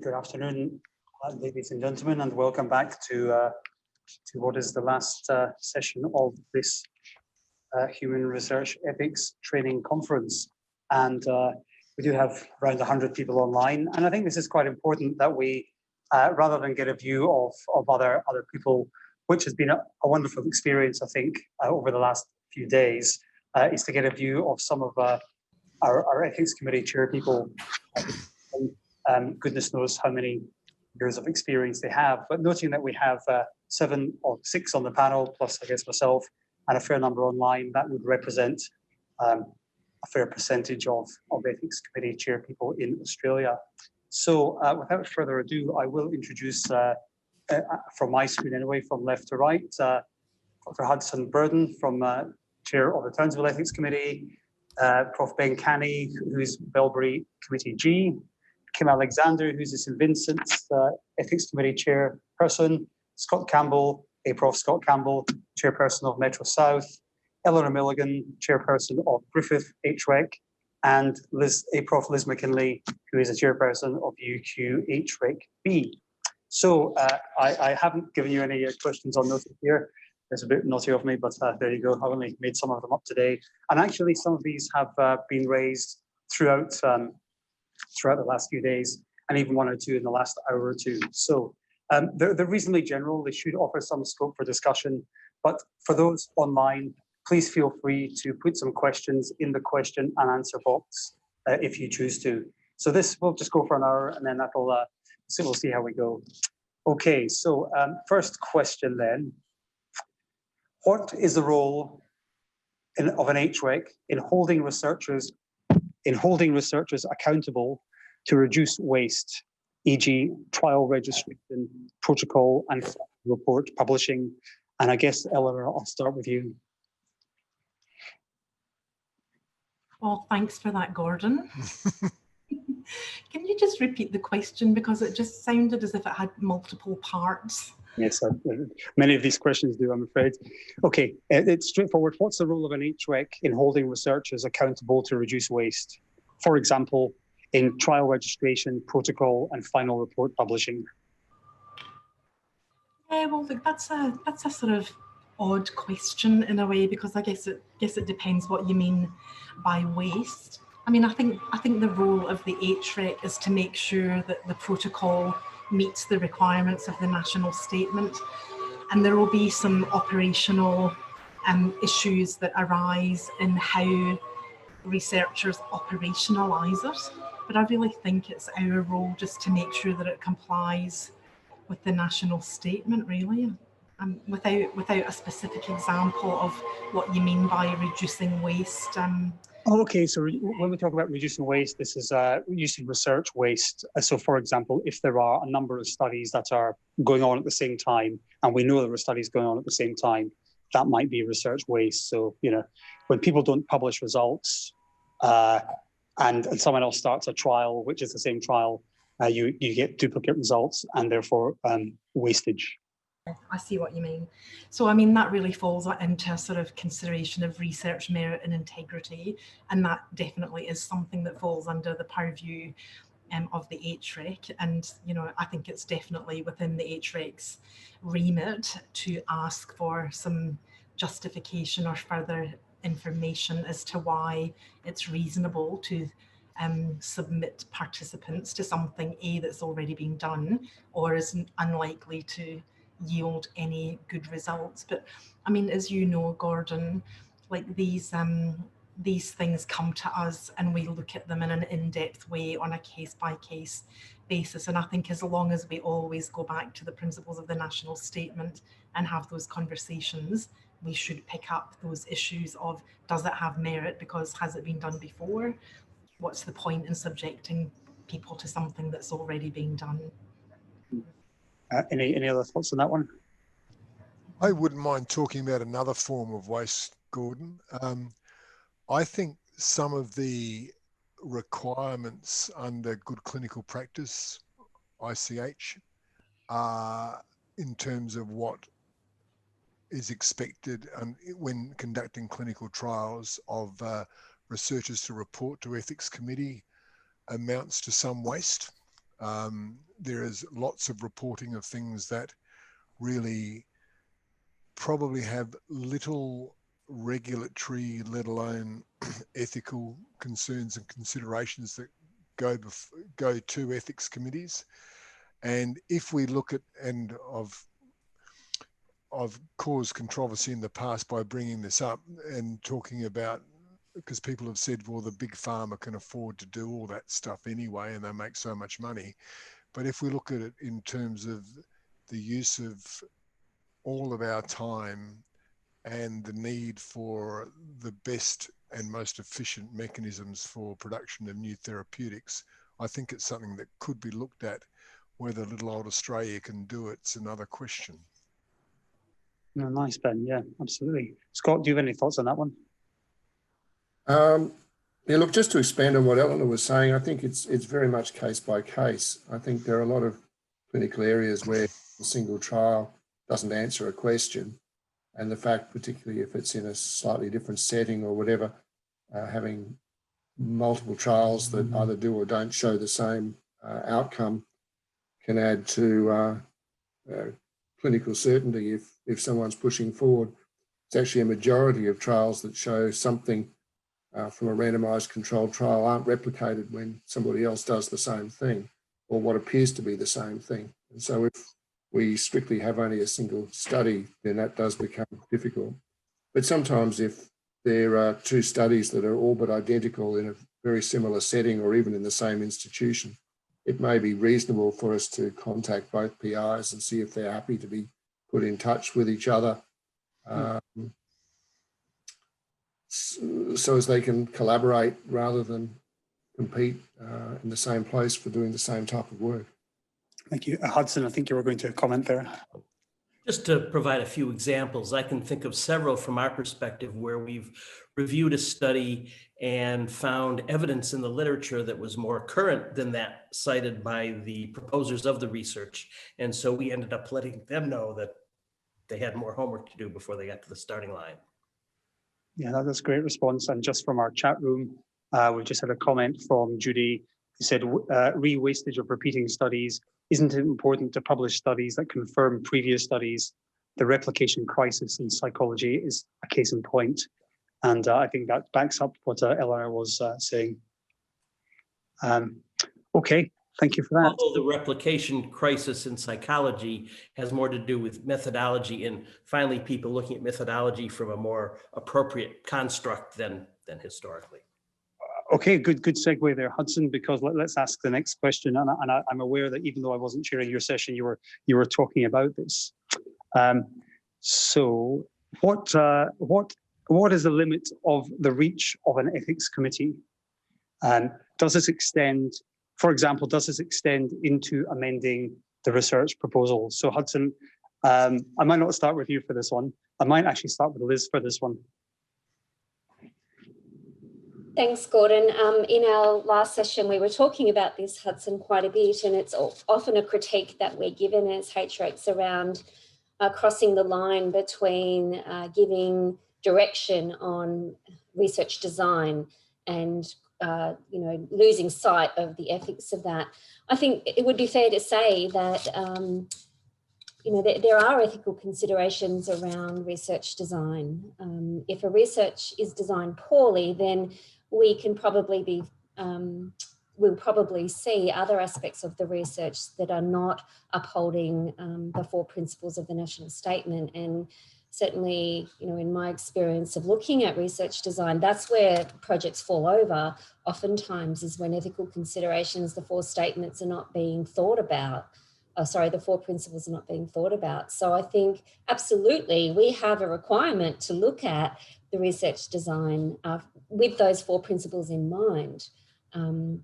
Good afternoon, ladies and gentlemen, and welcome back to what is the last session of this Human Research Ethics Training Conference. And we do have around 100 people online, and I think this is quite important that we, rather than get a view of other people, which has been a wonderful experience, I think, over the last few days, is to get a view of some of our Ethics Committee chair people. Goodness knows how many years of experience they have, but noting that we have 7 or 6 on the panel, plus I guess myself, and a fair number online, that would represent a fair percentage of Ethics Committee chair people in Australia. So without further ado, I will introduce, from my screen anyway, from left to right, Dr. Hudson Burden from Chair of the Townsville Ethics Committee, Prof. Ben Canny, who's Belbury Committee G, Kim Alexander, who's the St Vincent's Ethics Committee Chairperson, Scott Campbell, Prof. Scott Campbell, Chairperson of Metro South, Eleanor Milligan, Chairperson of Griffith HREC, and Prof. Liz McKinley, who is a Chairperson of UQ HREC B. So I haven't given you any questions on notice here. It's a bit naughty of me, but there you go. I've only made some of them up today. And actually, some of these have been raised throughout the last few days, and even 1 or 2 in the last hour or 2. So they're reasonably general. They should offer some scope for discussion. But for those online, please feel free to put some questions in the question and answer box if you choose to. So this will just go for an hour, and then we'll see how we go. Okay, so first question then. What is the role of an HREC in holding researchers accountable to reduce waste, e.g. trial registration, protocol and report publishing? And I guess, Eleanor, I'll start with you. Well, thanks for that, Gordon. Can you just repeat the question, because it just sounded as if it had multiple parts? Yes, many of these questions do, I'm afraid. Okay, it's straightforward. What's the role of an HREC in holding researchers accountable to reduce waste? For example, in trial registration, protocol, and final report publishing. Yeah, well, look, that's a sort of odd question in a way, because I guess it depends what you mean by waste. I mean, I think the role of the HREC is to make sure that the protocol meets the requirements of the national statement, and there will be some operational issues that arise in how researchers operationalise it. But I really think it's our role just to make sure that it complies with the national statement, really. Without a specific example of what you mean by reducing waste. Okay, so when we talk about reducing waste, this is reducing research waste. So for example, if there are a number of studies that are going on at the same time, and we know there are studies going on at the same time, that might be research waste. So, when people don't publish results and someone else starts a trial, which is the same trial, you get duplicate results and therefore wastage. I see what you mean. So, I mean, that really falls into a sort of consideration of research merit and integrity, and that definitely is something that falls under the purview of the HREC. And, I think it's definitely within the HREC's remit to ask for some justification or further information as to why it's reasonable to submit participants to something that's already been done or is unlikely to yield any good results. But I mean, as you know, Gordon, like these things come to us and we look at them in an in-depth way on a case-by-case basis. And I think as long as we always go back to the principles of the national statement and have those conversations, we should pick up those issues of, does it have merit because has it been done before? What's the point in subjecting people to something that's already been done? Any other thoughts on that one? I wouldn't mind talking about another form of waste, Gordon. I think some of the requirements under good clinical practice, ICH, in terms of what is expected when conducting clinical trials of researchers to report to ethics committee amounts to some waste. There is lots of reporting of things that really probably have little regulatory, let alone ethical concerns and considerations that go to ethics committees. And if we look at, and I've caused controversy in the past by bringing this up and talking about, because people have said, well, the big pharma can afford to do all that stuff anyway, and they make so much money. But if we look at it in terms of the use of all of our time and the need for the best and most efficient mechanisms for production of new therapeutics, I think it's something that could be looked at. Whether little old Australia can do it's another question. No, nice, Ben. Yeah, absolutely. Scott, do you have any thoughts on that one? Yeah, look, just to expand on what Eleanor was saying, I think it's very much case by case. I think there are a lot of clinical areas where a single trial doesn't answer a question. And the fact, particularly if it's in a slightly different setting or whatever, having multiple trials that either do or don't show the same outcome can add to clinical certainty if someone's pushing forward. It's actually a majority of trials that show something from a randomized controlled trial aren't replicated when somebody else does the same thing or what appears to be the same thing. And so if we strictly have only a single study, then that does become difficult. But sometimes if there are two studies that are all but identical in a very similar setting or even in the same institution, it may be reasonable for us to contact both PIs and see if they're happy to be put in touch with each other so as they can collaborate rather than compete in the same place for doing the same type of work. Thank you. Hudson, I think you were going to comment there. Just to provide a few examples, I can think of several from our perspective where we've reviewed a study and found evidence in the literature that was more current than that cited by the proposers of the research. And so we ended up letting them know that they had more homework to do before they got to the starting line. Yeah, that's a great response. And just from our chat room, we just had a comment from Judy who said, re-wastage of repeating studies. Isn't it important to publish studies that confirm previous studies? The replication crisis in psychology is a case in point. And I think that backs up what Eleanor was saying. Okay, thank you for that. Although the replication crisis in psychology has more to do with methodology and finally people looking at methodology from a more appropriate construct than historically. Okay, good segue there, Hudson, because let's ask the next question. And I'm aware that even though I wasn't chairing your session, you were talking about this. So what is the limit of the reach of an ethics committee? And does this extend, for example, into amending the research proposal? So Hudson, I might not start with you for this one. I might actually start with Liz for this one. Thanks, Gordon. In our last session, we were talking about this, Hudson, quite a bit, and it's often a critique that we're given as HRECs around crossing the line between giving direction on research design and losing sight of the ethics of that. I think it would be fair to say that there are ethical considerations around research design. If a research is designed poorly, then we can probably be, we'll probably see other aspects of the research that are not upholding the 4 principles of the national statement. And certainly, in my experience of looking at research design, that's where projects fall over oftentimes, is when ethical considerations, the 4 statements are not being thought about. The 4 principles are not being thought about. So I think absolutely we have a requirement to look at the research design with those 4 principles in mind,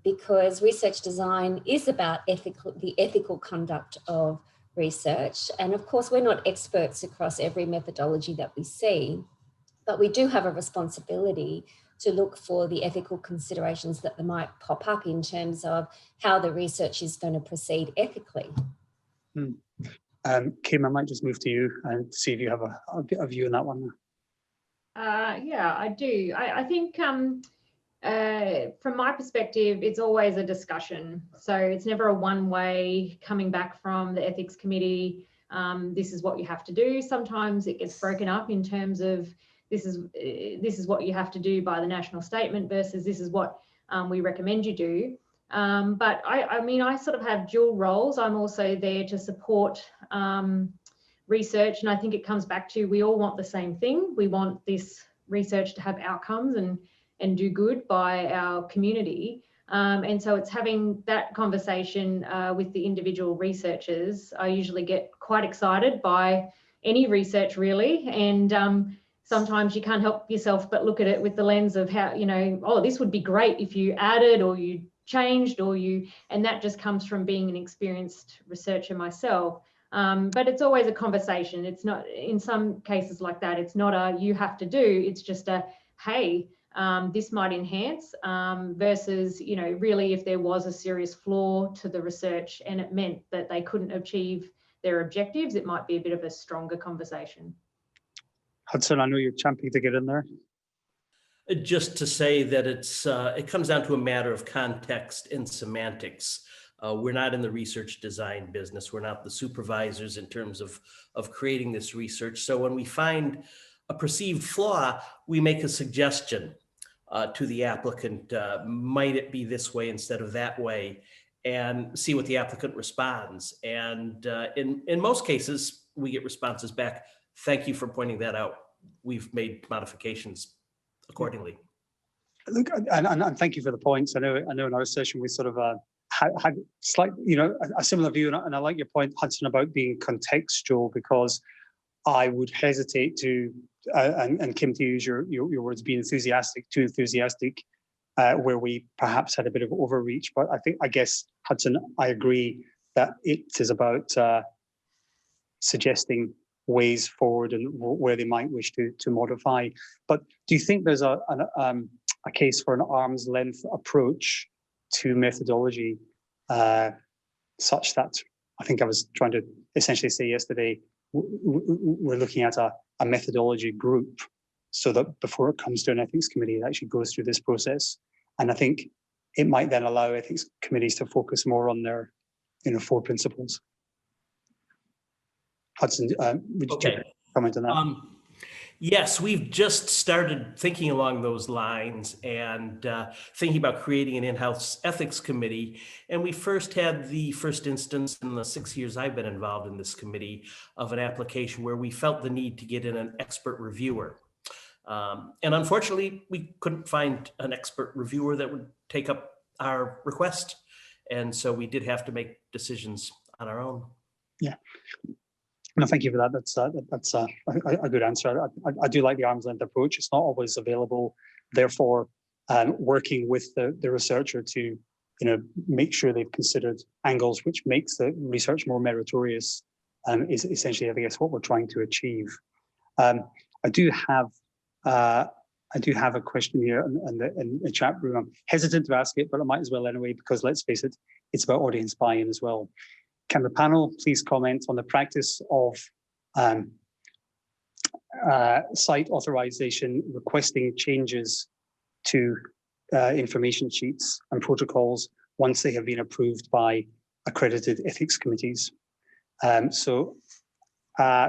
because research design is about the ethical conduct of research. And of course, we're not experts across every methodology that we see, but we do have a responsibility to look for the ethical considerations that might pop up in terms of how the research is going to proceed ethically. Kim, I might just move to you and see if you have a view on that one. Yeah, I do. I think from my perspective, it's always a discussion. So it's never a one-way coming back from the ethics committee. This is what you have to do. Sometimes it gets broken up in terms of this is what you have to do by the national statement versus this is what we recommend you do. But I mean, I sort of have dual roles. I'm also there to support research, and I think it comes back to we all want the same thing. We want this research to have outcomes and do good by our community. And so it's having that conversation with the individual researchers. I usually get quite excited by any research really. And sometimes you can't help yourself but look at it with the lens of how, you know, oh, this would be great if you added or you changed or you, and that just comes from being an experienced researcher myself. But it's always a conversation. It's not, in some cases like that, it's not a you have to do, it's just a, hey, this might enhance versus, you know, really if there was a serious flaw to the research and it meant that they couldn't achieve their objectives, it might be a bit of a stronger conversation. Hudson, I know you're championing to get in there. Just to say that it comes down to a matter of context and semantics. We're not in the research design business. We're not the supervisors in terms of creating this research. So when we find a perceived flaw, we make a suggestion to the applicant. Might it be this way instead of that way? And see what the applicant responds. And in most cases, we get responses back. Thank you for pointing that out. We've made modifications accordingly. Look, and thank you for the points. I know in our session we sort of had slight, you know, a similar view, and I like your point, Hudson, about being contextual, because I would hesitate to, and Kim, to use your words, be too enthusiastic, where we perhaps had a bit of overreach. But I guess, Hudson, I agree that it is about suggesting ways forward and where they might wish to modify. But do you think there's a case for an arm's length approach to methodology, such that, I think I was trying to essentially say yesterday, we're looking at a methodology group, so that before it comes to an ethics committee, it actually goes through this process. And I think it might then allow ethics committees to focus more on their, you know, 4 principles. Hudson, would you comment on that? Yes, we've just started thinking along those lines and thinking about creating an in-house ethics committee. And we first had the first instance in the 6 years I've been involved in this committee of an application where we felt the need to get in an expert reviewer. And unfortunately, we couldn't find an expert reviewer that would take up our request. And so we did have to make decisions on our own. Yeah. No, thank you for that. That's a good answer. I do like the arm's length approach. It's not always available. Therefore, working with the researcher to, you know, make sure they've considered angles which makes the research more meritorious is essentially, I guess, what we're trying to achieve. I do have a question here in the chat room. I'm hesitant to ask it, but I might as well anyway, because let's face it, it's about audience buy-in as well. Can the panel please comment on the practice of site authorization requesting changes to information sheets and protocols once they have been approved by accredited ethics committees? So,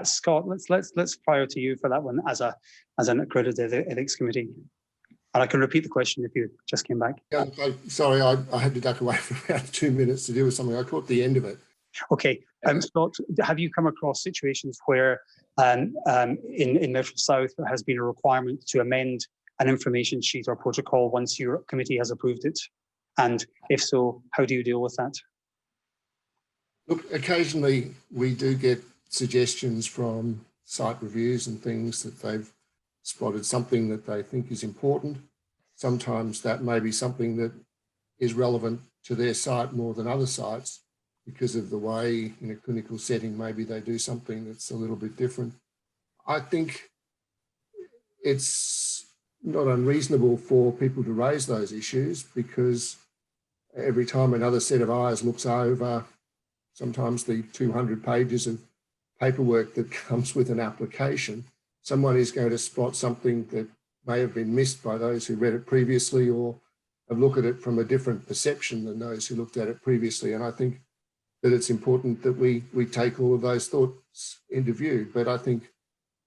Scott, let's fire to you for that one as an accredited ethics committee. And I can repeat the question if you just came back. Yeah, sorry, I had to duck away for about 2 minutes to deal with something. I caught the end of it. Okay, Scott, have you come across situations where in Metro South there has been a requirement to amend an information sheet or protocol once your committee has approved it? And if so, how do you deal with that? Look, occasionally we do get suggestions from site reviews and things that they've spotted something that they think is important. Sometimes that may be something that is relevant to their site more than other sites, because of the way in a clinical setting, maybe they do something that's a little bit different. I think it's not unreasonable for people to raise those issues, because every time another set of eyes looks over sometimes the 200 pages of paperwork that comes with an application, someone is going to spot something that may have been missed by those who read it previously or have looked at it from a different perception than those who looked at it previously. And I think that it's important that we take all of those thoughts into view. But I think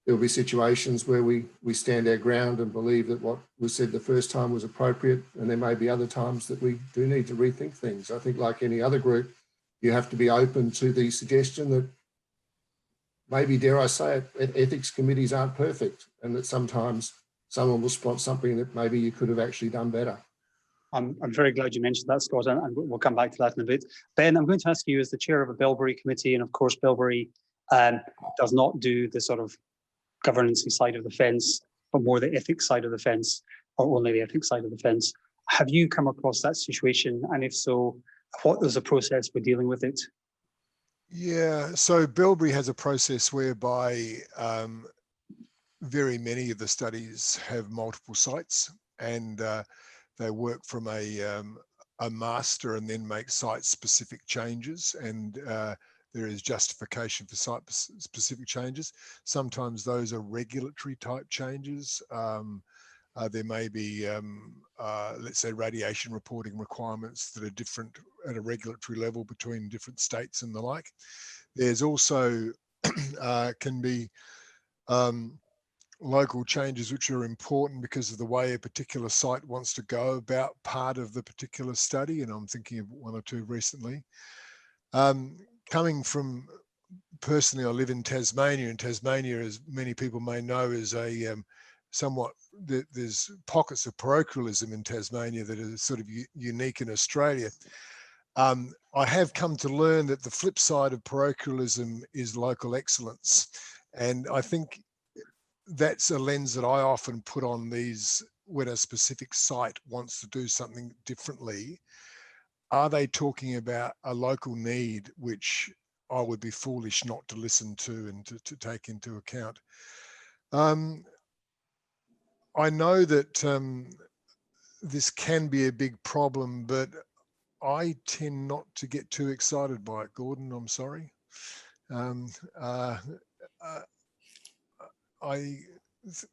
there'll be situations where we stand our ground and believe that what was said the first time was appropriate, and there may be other times that we do need to rethink things. I think, like any other group, you have to be open to the suggestion that maybe, dare I say it, ethics committees aren't perfect, and that sometimes someone will spot something that maybe you could have actually done better. I'm very glad you mentioned that, Scott, and we'll come back to that in a bit. Ben, I'm going to ask you, as the chair of a Bilberry committee, and of course Bilberry does not do the sort of governance side of the fence, but more the ethics side of the fence, or only the ethics side of the fence. Have you come across that situation? And if so, what is the process for dealing with it? Yeah, so Bilberry has a process whereby very many of the studies have multiple sites, and they work from a master and then make site-specific changes, and there is justification for site-specific changes. Sometimes those are regulatory type changes. There may be, let's say, radiation reporting requirements that are different at a regulatory level between different states and the like. There's also can be local changes which are important because of the way a particular site wants to go about part of the particular study, and I'm thinking of one or two recently. Coming from, personally, I live in Tasmania, and Tasmania, as many people may know, is a somewhat, there's pockets of parochialism in Tasmania that are sort of unique in Australia. I have come to learn that the flip side of parochialism is local excellence. And I think that's a lens that I often put on these when a specific site wants to do something differently. Are they talking about a local need, which I would be foolish not to listen to and to take into account? I know that this can be a big problem, but I tend not to get too excited by it, Gordon. I'm sorry. I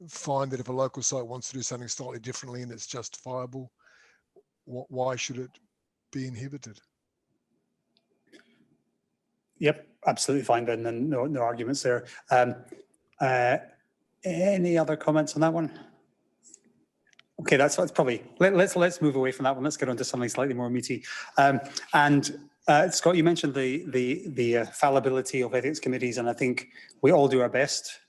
find that if a local site wants to do something slightly differently and it's justifiable, why should it be inhibited? Yep, absolutely fine, Ben, and no arguments there. Any other comments on that one? Okay, that's probably, let's move away from that one. Let's get on to something slightly more meaty. Scott, you mentioned the fallibility of ethics committees, and I think we all do our best.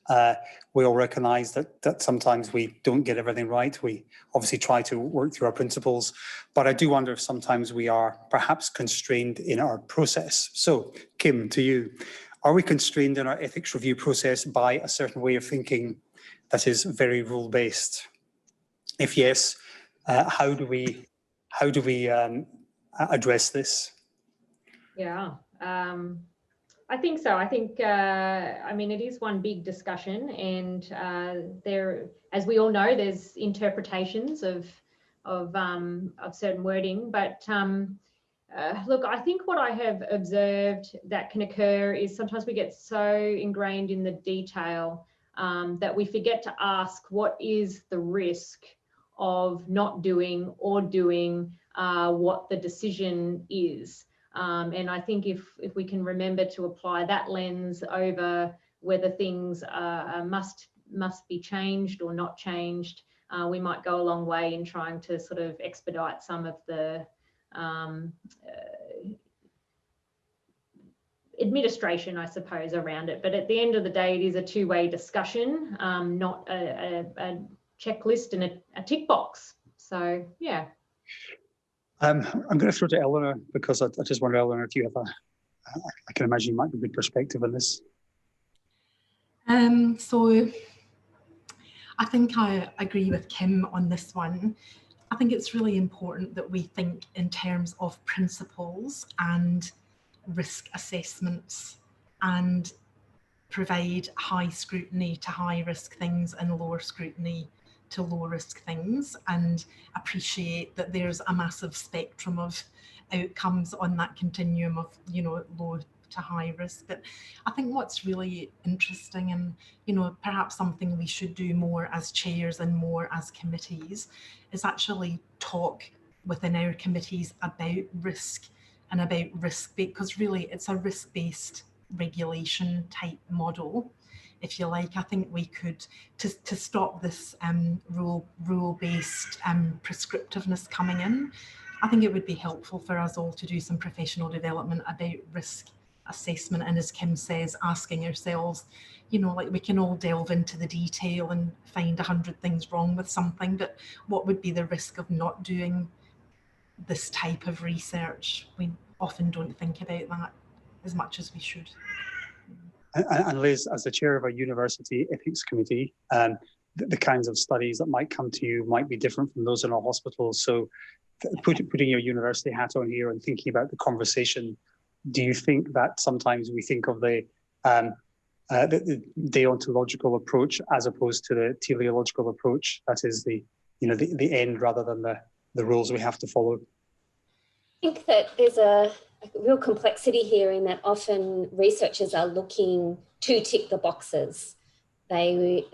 We all recognise that sometimes we don't get everything right. We obviously try to work through our principles, but I do wonder if sometimes we are perhaps constrained in our process. So, Kim, to you, are we constrained in our ethics review process by a certain way of thinking that is very rule-based? If yes, how do we address this? Yeah, I think so. I think, I mean, it is one big discussion, and there, as we all know, there's interpretations of certain wording. But look, I think what I have observed that can occur is sometimes we get so ingrained in the detail that we forget to ask what is the risk of not doing or doing what the decision is. And I think if we can remember to apply that lens over whether things must be changed or not changed, we might go a long way in trying to sort of expedite some of the administration, I suppose, around it. But at the end of the day, it is a two-way discussion, not a checklist and a tick box. So, yeah. I'm going to throw to Eleanor, because I just wonder, Eleanor, if you have I can imagine you might be a good perspective on this. So I think I agree with Kim on this one. I think it's really important that we think in terms of principles and risk assessments, and provide high scrutiny to high risk things and lower scrutiny to low risk things, and appreciate that there's a massive spectrum of outcomes on that continuum of, you know, low to high risk. But I think what's really interesting, and perhaps something we should do more as chairs and more as committees, is actually talk within our committees about risk and about risk, because really it's a risk-based regulation type model, if you like. I think we could, to stop this rule-based prescriptiveness coming in, I think it would be helpful for us all to do some professional development about risk assessment, and as Kim says, asking ourselves, like, we can all delve into the detail and find 100 things wrong with something, but what would be the risk of not doing this type of research? We often don't think about that as much as we should. And Liz, as the chair of a university ethics committee, the kinds of studies that might come to you might be different from those in our hospitals. So putting your university hat on here and thinking about the conversation, do you think that sometimes we think of the deontological approach as opposed to the teleological approach, that is the end rather than the rules we have to follow? I think that there's a real complexity here in that often researchers are looking to tick the boxes. They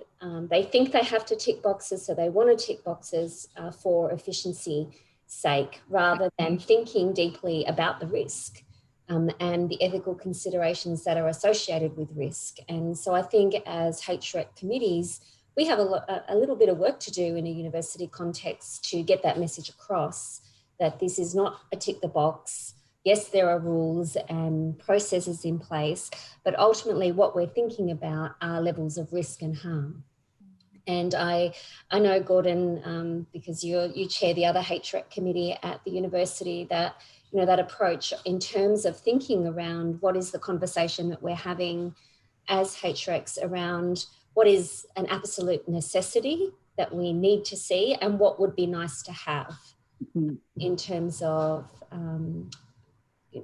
think they have to tick boxes, so they want to tick boxes for efficiency sake, rather than thinking deeply about the risk and the ethical considerations that are associated with risk. And so I think as HREC committees, we have a little bit of work to do in a university context to get that message across, that this is not a tick the box. Yes, there are rules and processes in place, but ultimately what we're thinking about are levels of risk and harm. And I know, Gordon, because you chair the other HREC committee at the university, that that approach in terms of thinking around what is the conversation that we're having as HRECs around what is an absolute necessity that we need to see and what would be nice to have in terms of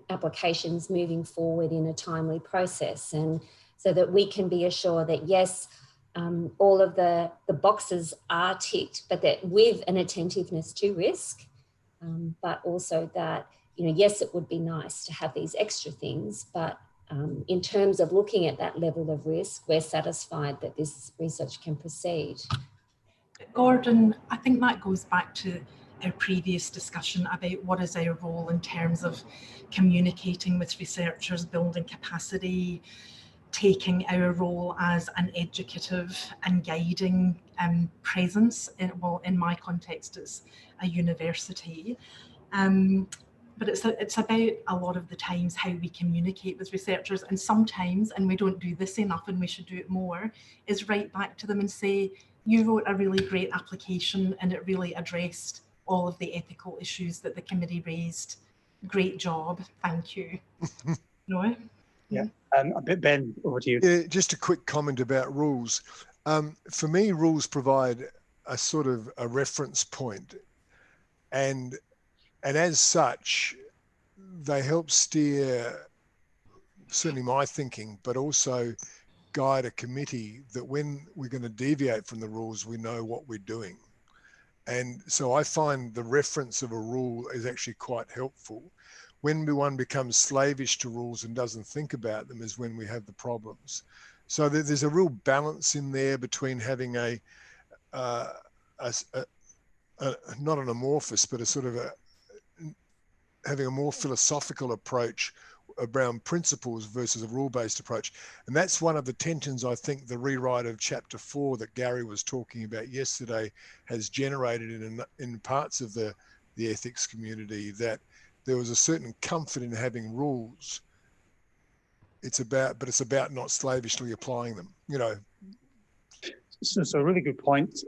applications moving forward in a timely process, and so that we can be assured that yes, all of the boxes are ticked, but that with an attentiveness to risk, but also that, yes, it would be nice to have these extra things, but in terms of looking at that level of risk, we're satisfied that this research can proceed. Gordon, I think that goes back to our previous discussion about what is our role in terms of communicating with researchers, building capacity, taking our role as an educative and guiding presence. In my context, it's a university. But it's about a lot of the times how we communicate with researchers, and sometimes, and we don't do this enough and we should do it more, is write back to them and say, you wrote a really great application and it really addressed all of the ethical issues that the committee raised. Great job, thank you. No? Yeah, Ben, over to you. Yeah, just a quick comment about rules. For me, rules provide a sort of a reference point, and as such, they help steer certainly my thinking, but also guide a committee that when we're going to deviate from the rules, we know what we're doing. And so I find the reference of a rule is actually quite helpful. When one becomes slavish to rules and doesn't think about them is when we have the problems. So there's a real balance in there between having not an amorphous, but a sort of having a more philosophical approach around principles versus a rule-based approach. And that's one of the tensions I think the rewrite of Chapter 4 that Gary was talking about yesterday has generated in parts of the ethics community, that there was a certain comfort in having rules. It's about not slavishly applying them, So a really good point,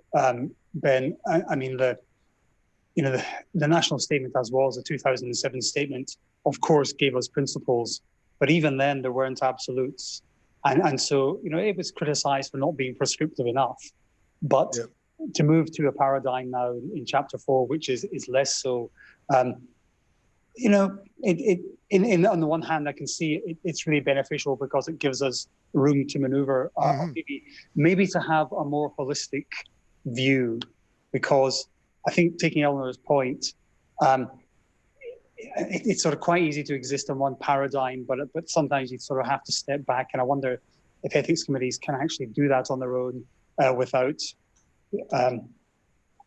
Ben. I mean, the national statement, as well as the 2007 statement, of course, gave us principles, but even then there weren't absolutes. And so, it was criticized for not being prescriptive enough. But to move to a paradigm now in Chapter 4, which is less so, on the one hand, I can see it's really beneficial because it gives us room to maneuver, maybe to have a more holistic view, because I think, taking Eleanor's point, it's sort of quite easy to exist in one paradigm, but sometimes you sort of have to step back. And I wonder if ethics committees can actually do that on their own without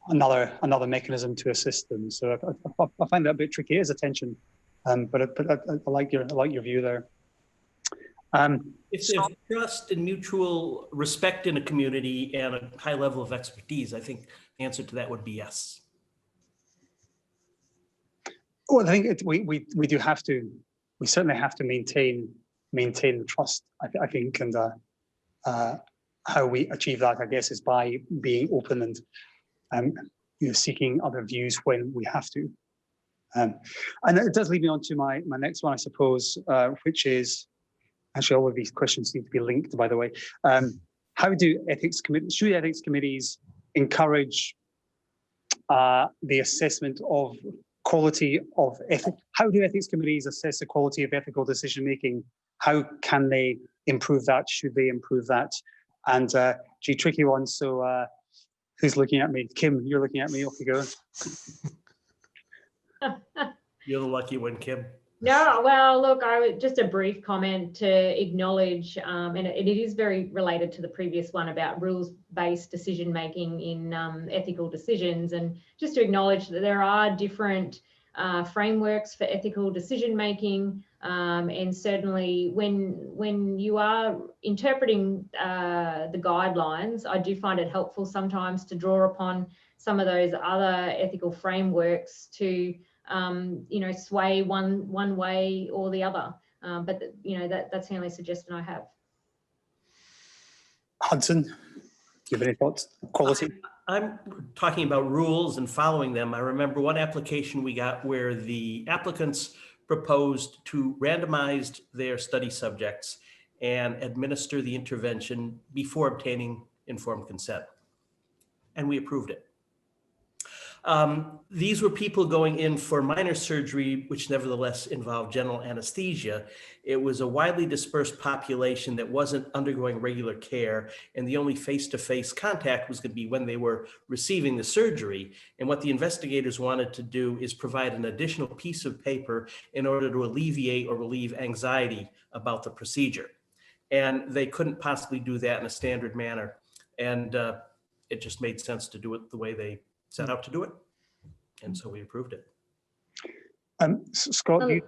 another mechanism to assist them. So I find that a bit tricky. It is a tension, but I like your view there. If there's trust and mutual respect in a community and a high level of expertise, I think the answer to that would be yes. Well, I think we do have to. We certainly have to maintain the trust. I think, and how we achieve that, I guess, is by being open and seeking other views when we have to. And it does lead me on to my next one, I suppose, which is actually all of these questions seem to be linked, by the way. How do should ethics committees encourage the assessment of quality of ethics? How do ethics committees assess the quality of ethical decision making? How can they improve that? Should they improve that? And tricky one. So who's looking at me? Kim, you're looking at me. Off you go. You're the lucky one, Kim. No, well, look, just a brief comment to acknowledge, and it is very related to the previous one about rules-based decision-making in ethical decisions, and just to acknowledge that there are different frameworks for ethical decision-making, and certainly when you are interpreting the guidelines, I do find it helpful sometimes to draw upon some of those other ethical frameworks to sway one way or the other. But that's the only suggestion I have. Hudson, do you have any thoughts? Quality? I'm talking about rules and following them. I remember one application we got where the applicants proposed to randomize their study subjects and administer the intervention before obtaining informed consent. And we approved it. These were people going in for minor surgery, which nevertheless involved general anesthesia. It was a widely dispersed population that wasn't undergoing regular care, and the only face-to-face contact was going to be when they were receiving the surgery. And what the investigators wanted to do is provide an additional piece of paper in order to alleviate or relieve anxiety about the procedure. And they couldn't possibly do that in a standard manner. And it just made sense to do it the way they set out to do it, and so we approved it. Scott, do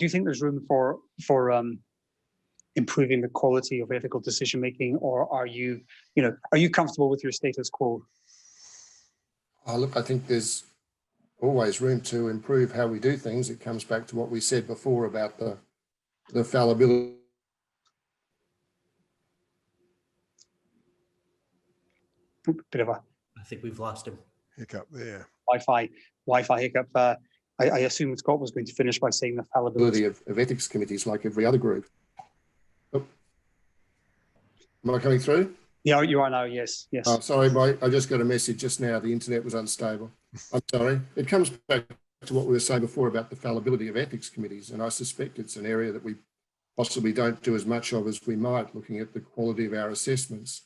you think there's room for improving the quality of ethical decision making, or are you comfortable with your status quo? Look, I think there's always room to improve how we do things. It comes back to what we said before about the fallibility. I think we've lost him. Hiccup there. Wi-Fi hiccup. I assume Scott was going to finish by saying the fallibility of ethics committees, like every other group. Oh. Am I coming through? Yeah, you are now. Yes. Oh, sorry, I just got a message just now. The internet was unstable. I'm sorry. It comes back to what we were saying before about the fallibility of ethics committees, and I suspect it's an area that we possibly don't do as much of as we might, looking at the quality of our assessments.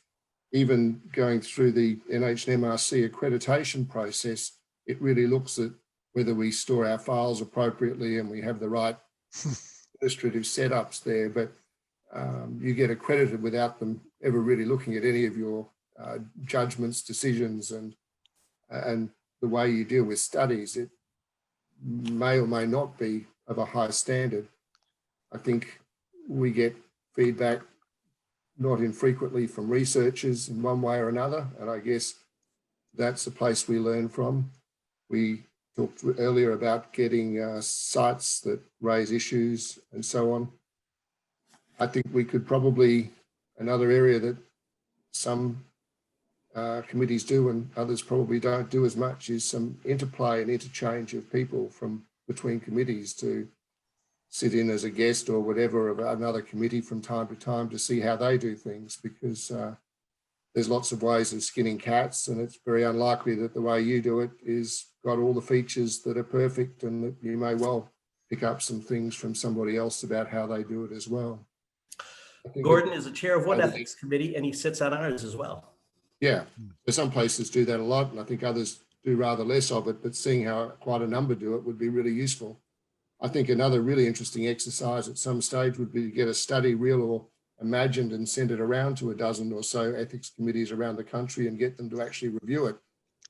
Even going through the NHMRC accreditation process, it really looks at whether we store our files appropriately and we have the right administrative setups there. But you get accredited without them ever really looking at any of your judgments, decisions, and the way you deal with studies. It may or may not be of a high standard. I think we get feedback not infrequently from researchers in one way or another, and I guess that's a place we learn from. We talked earlier about getting sites that raise issues and so on. I think we could probably, another area that some committees do and others probably don't do as much, is some interplay and interchange of people from between committees to sit in as a guest or whatever of another committee from time to time to see how they do things, because there's lots of ways of skinning cats, and it's very unlikely that the way you do it is got all the features that are perfect, and that you may well pick up some things from somebody else about how they do it as well. Gordon is the chair of one ethics committee, and he sits on ours as well. Yeah, some places do that a lot, and I think others do rather less of it, but seeing how quite a number do it would be really useful. I think another really interesting exercise at some stage would be to get a study, real or imagined, and send it around to a dozen or so ethics committees around the country and get them to actually review it.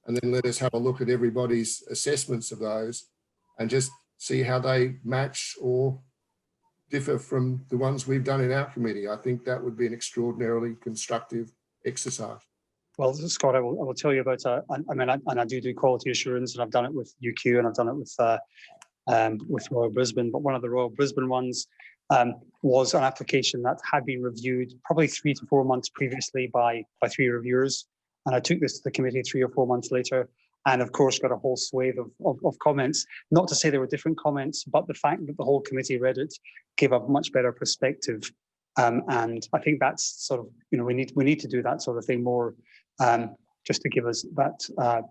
And then let us have a look at everybody's assessments of those and just see how they match or differ from the ones we've done in our committee. I think that would be an extraordinarily constructive exercise. Well, Scott, I will tell you about, I do quality assurance, and I've done it with UQ and I've done it with Royal Brisbane, but one of the Royal Brisbane ones was an application that had been reviewed probably 3 to 4 months previously by 3 reviewers. And I took this to the committee 3 or 4 months later, and of course got a whole swathe of comments. Not to say there were different comments, but the fact that the whole committee read it gave a much better perspective. And I think that's sort of, we need to do that sort of thing more, just to give us that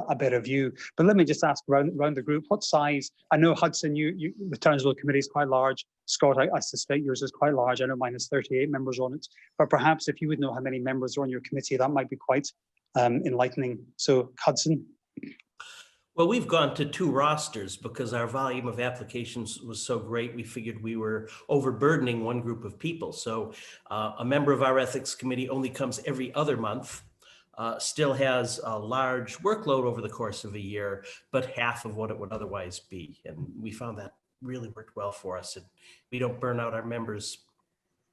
a better view. But let me just ask around the group, what size? I know Hudson, the Townsville committee is quite large. Scott, I suspect yours is quite large. I know mine has 38 members on it, but perhaps if you would know how many members are on your committee, that might be quite enlightening. So Hudson. Well, we've gone to 2 rosters because our volume of applications was so great. We figured we were overburdening one group of people. So a member of our ethics committee only comes every other month. Still has a large workload over the course of a year, but half of what it would otherwise be. And we found that really worked well for us, and we don't burn out our members.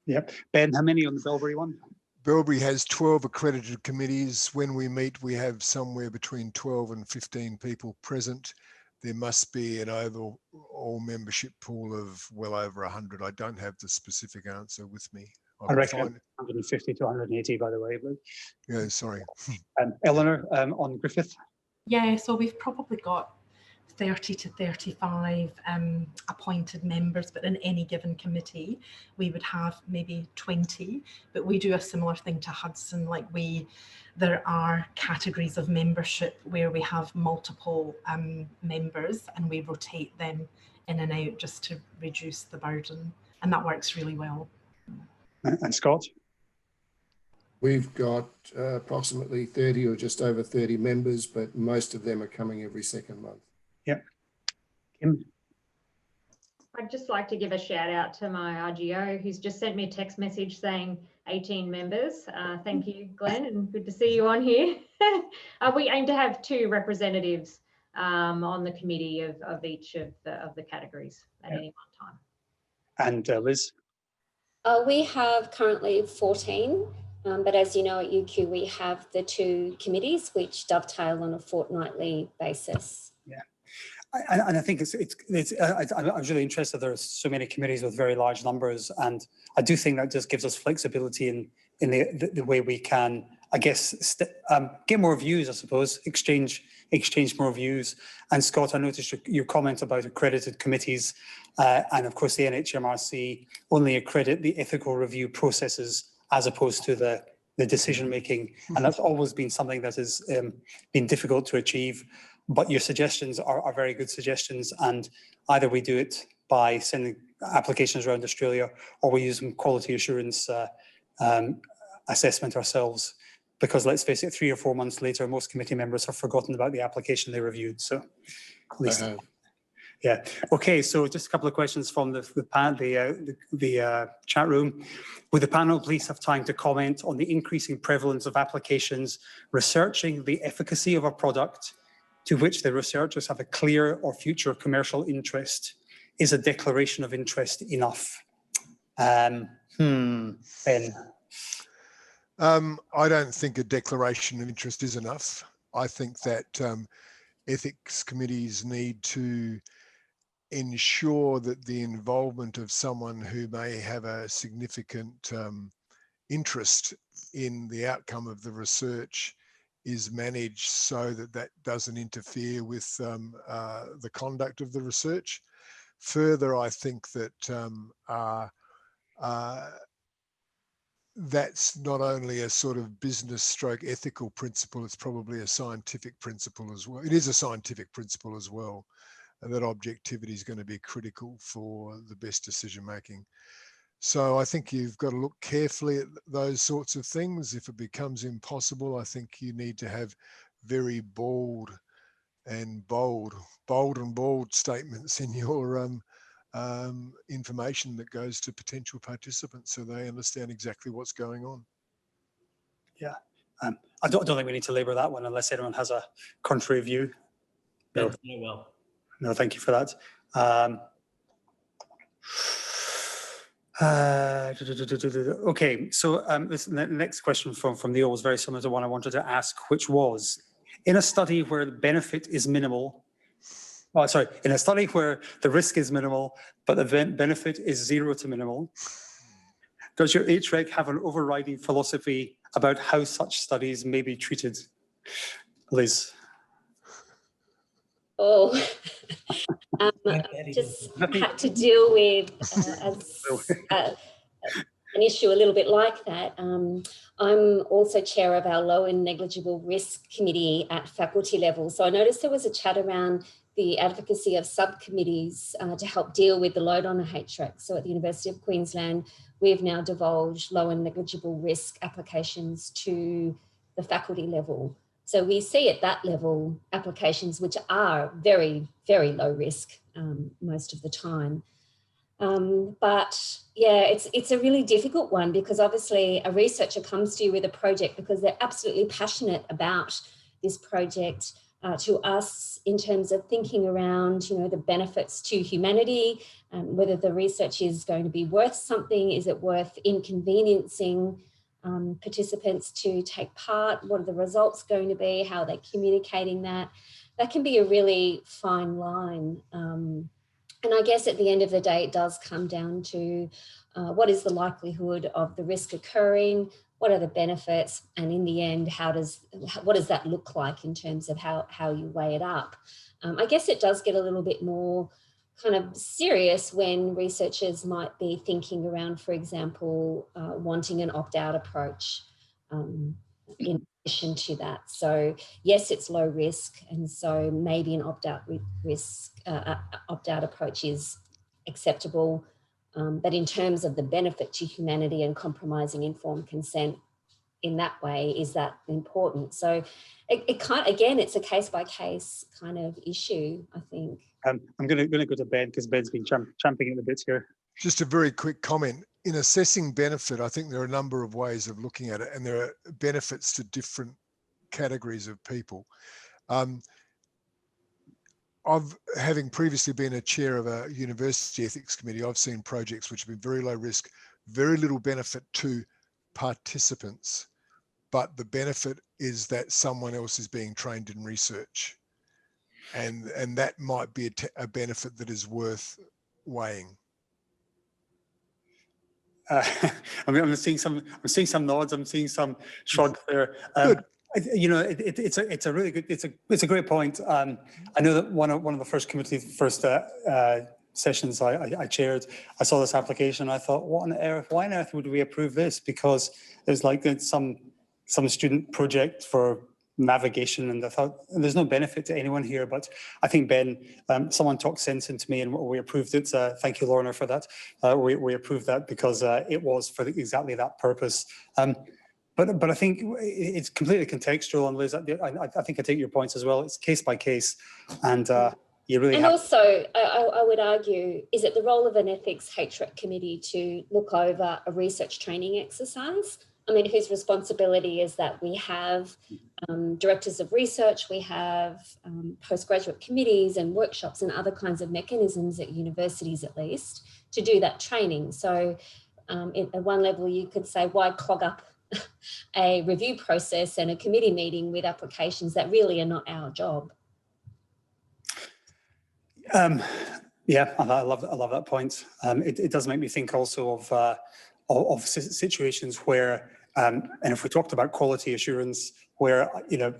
Yep. Ben, how many on the Bilberry one? Bilberry has 12 accredited committees. When we meet, we have somewhere between 12 and 15 people present. There must be an overall membership pool of well over 100. I don't have the specific answer with me. I reckon 150 to 180, by the way. But yeah, sorry. Eleanor, on Griffith? Yeah, so we've probably got 30 to 35 appointed members, but in any given committee, we would have maybe 20. But we do a similar thing to Hudson. Like there are categories of membership where we have multiple members, and we rotate them in and out just to reduce the burden. And that works really well. And Scott? We've got approximately 30 or just over 30 members, but most of them are coming every second month. Yep. Kim? I'd just like to give a shout out to my RGO who's just sent me a text message saying 18 members. Thank you, Glenn, and good to see you on here. We aim to have 2 representatives on the committee of each of the categories at any one time. And Liz? We have currently 14, but as you know, at UQ, we have the 2 committees which dovetail on a fortnightly basis. Yeah. And I think I was really interested. There are so many committees with very large numbers, and I do think that just gives us flexibility in the way we can, I guess, get more views. I suppose exchange more views. And Scott, I noticed your comment about accredited committees, and of course the NHMRC only accredit the ethical review processes as opposed to the decision making, and that's always been something that has been difficult to achieve. But your suggestions are very good suggestions, and either we do it by sending applications around Australia, or we use some quality assurance assessment ourselves. Because let's face it, 3 or 4 months later, most committee members have forgotten about the application they reviewed. So, at least, yeah. Okay, so just a couple of questions from the chat room. Would the panel please have time to comment on the increasing prevalence of applications researching the efficacy of a product to which the researchers have a clear or future commercial interest? Is a declaration of interest enough? Ben? I don't think a declaration of interest is enough. I think that ethics committees need to ensure that the involvement of someone who may have a significant interest in the outcome of the research is managed so that that doesn't interfere with the conduct of the research. Further, I think that that's not only a sort of business stroke ethical principle, it's probably a scientific principle as well. It is a scientific principle as well, and that objectivity is going to be critical for the best decision making. So I think you've got to look carefully at those sorts of things. If it becomes impossible, I think you need to have very bold and bold and bald statements in your information that goes to potential participants so they understand exactly what's going on. Yeah, I don't think we need to labour that one unless anyone has a contrary view. No, Well, no, thank you for that. Okay, so this next question from Neil was very similar to one I wanted to ask, which was, in a study where the benefit is minimal, in a study where the risk is minimal, but the benefit is 0 to minimal, does your HREC have an overriding philosophy about how such studies may be treated? Liz. Oh, just had to deal with an issue a little bit like that. I'm also chair of our low and negligible risk committee at faculty level. So I noticed there was a chat around the advocacy of subcommittees to help deal with the load on a HREC. So at the University of Queensland, we've now divulged low and negligible risk applications to the faculty level. So we see at that level applications which are very, very low risk most of the time. But yeah, it's a really difficult one because obviously a researcher comes to you with a project because they're absolutely passionate about this project. To us, in terms of thinking around, you know, the benefits to humanity, whether the research is going to be worth something, is it worth inconveniencing participants to take part, what are the results going to be, how are they communicating that? That can be a really fine line. And I guess at the end of the day, it does come down to what is the likelihood of the risk occurring, what are the benefits, and in the end, what does that look like in terms of how you weigh it up? I guess it does get a little bit more kind of serious when researchers might be thinking around, for example, wanting an opt-out approach in addition to that. So yes, it's low risk, and so maybe an opt-out approach is acceptable. But in terms of the benefit to humanity and compromising informed consent in that way, is that important? So it can't, again, it's a case by case kind of issue, I think. I'm going to go to Ben because Ben's been champing at the bits here. Just a very quick comment. In assessing benefit, I think there are a number of ways of looking at it, and there are benefits to different categories of people. Having previously been a chair of a university ethics committee, I've seen projects which have been very low risk, very little benefit to participants, but the benefit is that someone else is being trained in research. And that might be a benefit that is worth weighing. I'm seeing some nods. I'm seeing some shrugs there. Good. You know, it's a really good. It's a great point. I know that one of the first sessions I chaired, I saw this application. I thought, what on earth? Why on earth would we approve this? Because it was like some student project for navigation, and I thought there's no benefit to anyone here. But I think Ben, someone talked sense into me, and we approved it. Thank you, Lorna, for that. We approved that because it was for exactly that purpose. But I think it's completely contextual, and Liz, I think I take your points as well. It's case by case, and you really. And also, I would argue, is it the role of an ethics HREC committee to look over a research training exercise? I mean, whose responsibility is that? We have directors of research, we have postgraduate committees and workshops and other kinds of mechanisms at universities, at least, to do that training. So at one level, you could say, why clog up a review process and a committee meeting with applications that really are not our job? Yeah, I love that point. It does make me think also of situations where, and if we talked about quality assurance, where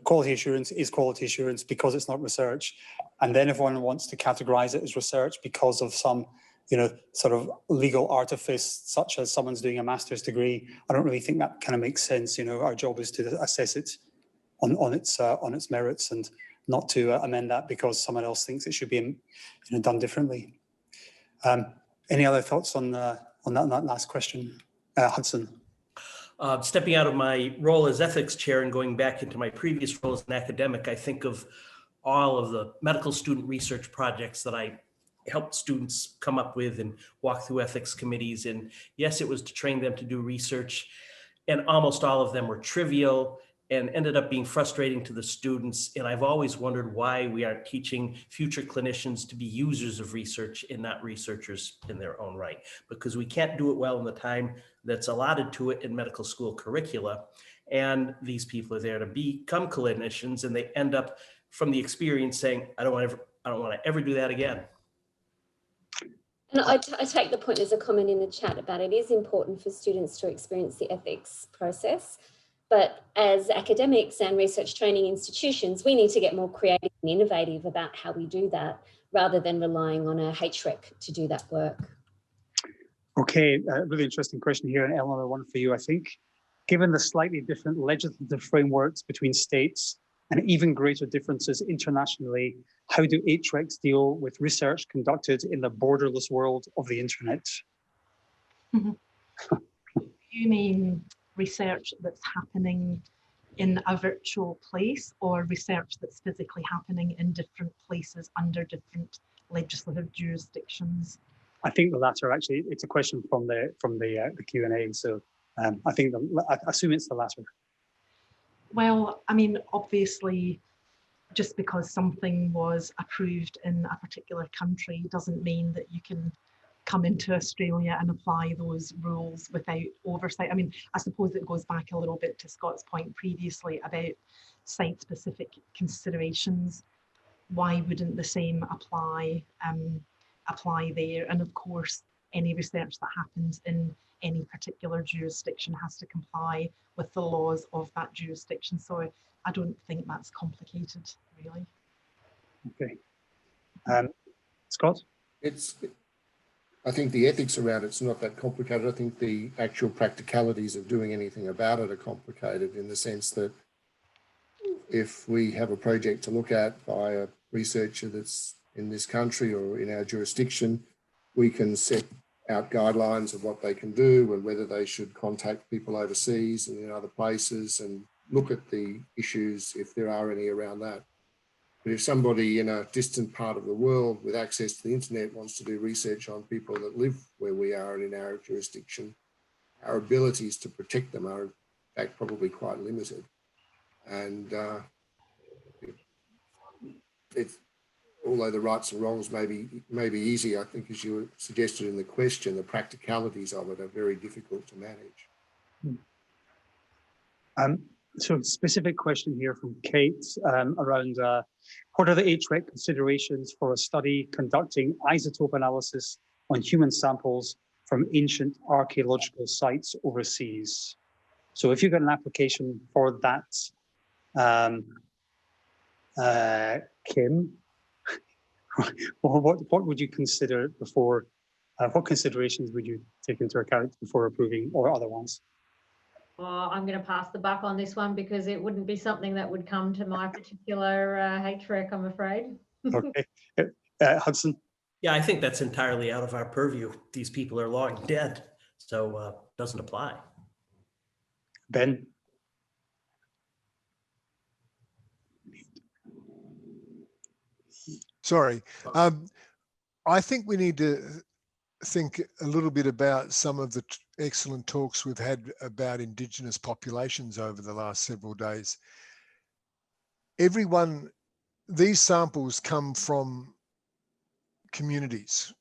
quality assurance is quality assurance because it's not research, and then everyone wants to categorize it as research because of some sort of legal artifice, such as someone's doing a master's degree. I don't really think that kind of makes sense. Our job is to assess it on its merits, and not to amend that because someone else thinks it should be done differently. Any other thoughts on that last question, Hudson? Stepping out of my role as ethics chair and going back into my previous role as an academic, I think of all of the medical student research projects that I helped students come up with and walk through ethics committees. And yes, it was to train them to do research. And almost all of them were trivial and ended up being frustrating to the students. And I've always wondered why we aren't teaching future clinicians to be users of research and not researchers in their own right, because we can't do it well in the time that's allotted to it in medical school curricula. And these people are there to become clinicians, and they end up from the experience saying, I don't want to ever do that again. And I take the point, there's a comment in the chat about it is important for students to experience the ethics process. But as academics and research training institutions, we need to get more creative and innovative about how we do that, rather than relying on a HREC to do that work. Okay, really interesting question here, and Eleanor, one for you, I think. Given the slightly different legislative frameworks between states and even greater differences internationally, how do HRECs deal with research conducted in the borderless world of the internet? You mean research that's happening in a virtual place, or research that's physically happening in different places under different legislative jurisdictions? I think the latter. Actually, it's a question from the Q&A. So I think I assume it's the latter. Well, I mean, obviously, just because something was approved in a particular country doesn't mean that you can come into Australia and apply those rules without oversight. I mean, I suppose it goes back a little bit to Scott's point previously about site-specific considerations. Why wouldn't the same apply there? And of course, any research that happens in any particular jurisdiction has to comply with the laws of that jurisdiction. So I don't think that's complicated, really. Okay. Scott? I think the ethics around it's not that complicated. I think the actual practicalities of doing anything about it are complicated, in the sense that if we have a project to look at by a researcher that's in this country or in our jurisdiction, we can set out guidelines of what they can do and whether they should contact people overseas and in other places, and look at the issues if there are any around that. But if somebody in a distant part of the world with access to the internet wants to do research on people that live where we are and in our jurisdiction, our abilities to protect them are in fact probably quite limited. And although the rights and wrongs may be easy, I think, as you suggested in the question, the practicalities of it are very difficult to manage. So specific question here from Kate around what are the HREC considerations for a study conducting isotope analysis on human samples from ancient archaeological sites overseas? So if you got an application for that, Kim, what would you consider before, what considerations would you take into account before approving, or other ones? Well, I'm going to pass the buck on this one, because it wouldn't be something that would come to my particular HREC, I'm afraid. Okay. Hudson? Yeah, I think that's entirely out of our purview. These people are long dead, so doesn't apply. Ben? Sorry. I think we need to think a little bit about some of the excellent talks we've had about Indigenous populations over the last several days. These samples come from communities,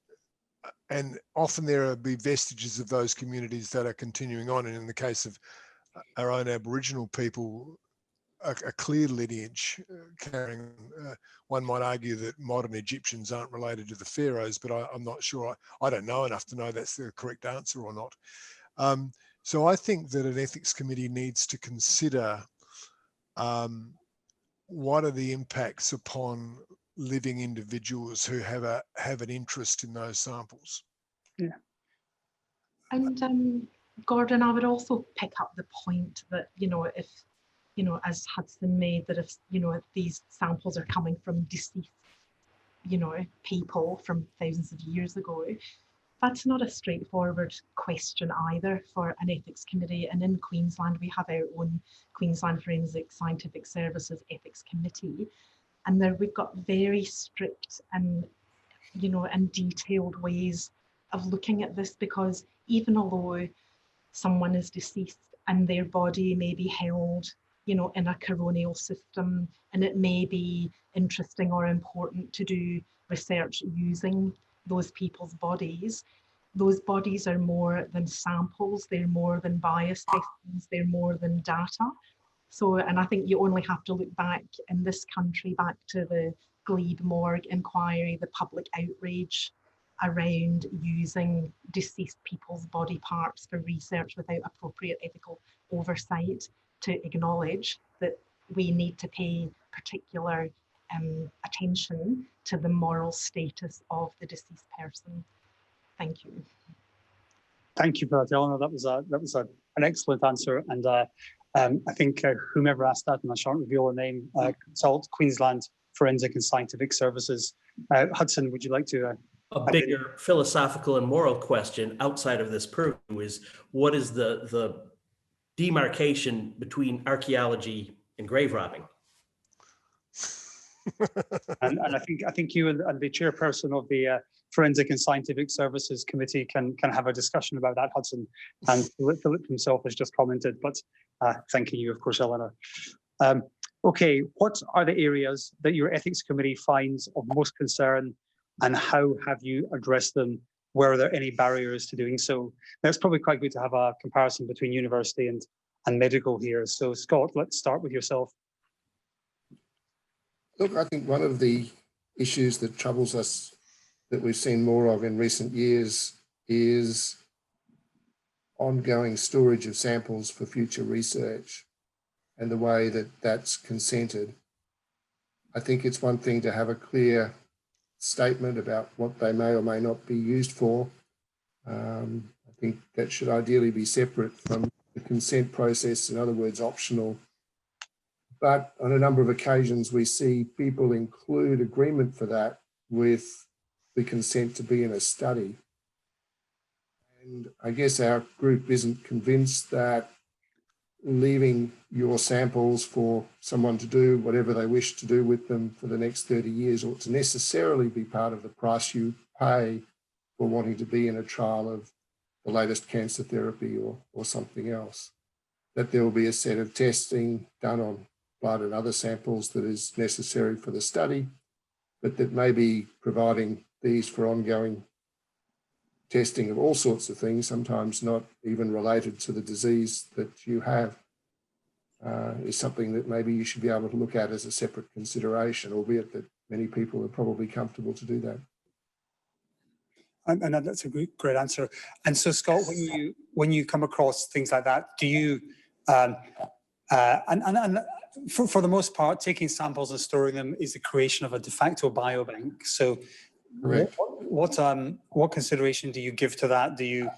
and often there will be vestiges of those communities that are continuing on. And in the case of our own Aboriginal people, a clear lineage carrying. One might argue that modern Egyptians aren't related to the pharaohs, but I'm not sure. I don't know enough to know that's the correct answer or not. So I think that an ethics committee needs to consider what are the impacts upon living individuals who have an interest in those samples. Yeah. And Gordon, I would also pick up the point that, if, as Hudson made, that if, these samples are coming from deceased, people from thousands of years ago, that's not a straightforward question either for an ethics committee. And in Queensland, we have our own Queensland Forensic Scientific Services Ethics Committee. And there we've got very strict and, you know, and detailed ways of looking at this, because even although someone is deceased and their body may be held, you know, in a coronial system, and it may be interesting or important to do research using those people's bodies, those bodies are more than samples, they're more than biospecimens, they're more than data. So, and I think you only have to look back in this country, back to the Glebe Morgue inquiry, the public outrage around using deceased people's body parts for research without appropriate ethical oversight, to acknowledge that we need to pay particular attention to the moral status of the deceased person. Thank you. Thank you for that, Eleanor. That was an excellent answer, and I think whomever asked that, and I shan't reveal her name, consult Queensland Forensic and Scientific Services. Hudson, would you like to? A bigger philosophical and moral question outside of this purview is, what is the demarcation between archaeology and grave robbing? and I think you and the chairperson of the Forensic and Scientific Services Committee can have a discussion about that, Hudson. And Philip himself has just commented, but thanking you, of course, Eleanor. Okay, what are the areas that your Ethics Committee finds of most concern, and how have you addressed them? Were there any barriers to doing so? Now, it's probably quite good to have a comparison between university and medical here. So, Scott, let's start with yourself. Look, I think one of the issues that troubles us, that we've seen more of in recent years, is ongoing storage of samples for future research and the way that that's consented. I think it's one thing to have a clear statement about what they may or may not be used for. I think that should ideally be separate from the consent process, in other words, optional. But on a number of occasions, we see people include agreement for that with the consent to be in a study. And I guess our group isn't convinced that leaving your samples for someone to do whatever they wish to do with them for the next 30 years ought to necessarily be part of the price you pay for wanting to be in a trial of the latest cancer therapy or something else. That there will be a set of testing done on blood and other samples that is necessary for the study, but that maybe providing these for ongoing testing of all sorts of things, sometimes not even related to the disease that you have, is something that maybe you should be able to look at as a separate consideration, albeit that many people are probably comfortable to do that. And that's a great answer. And so, Scott, when you come across things like that, do you for the most part, taking samples and storing them is the creation of a de facto biobank. So, Correct. What consideration do you give to that? Do you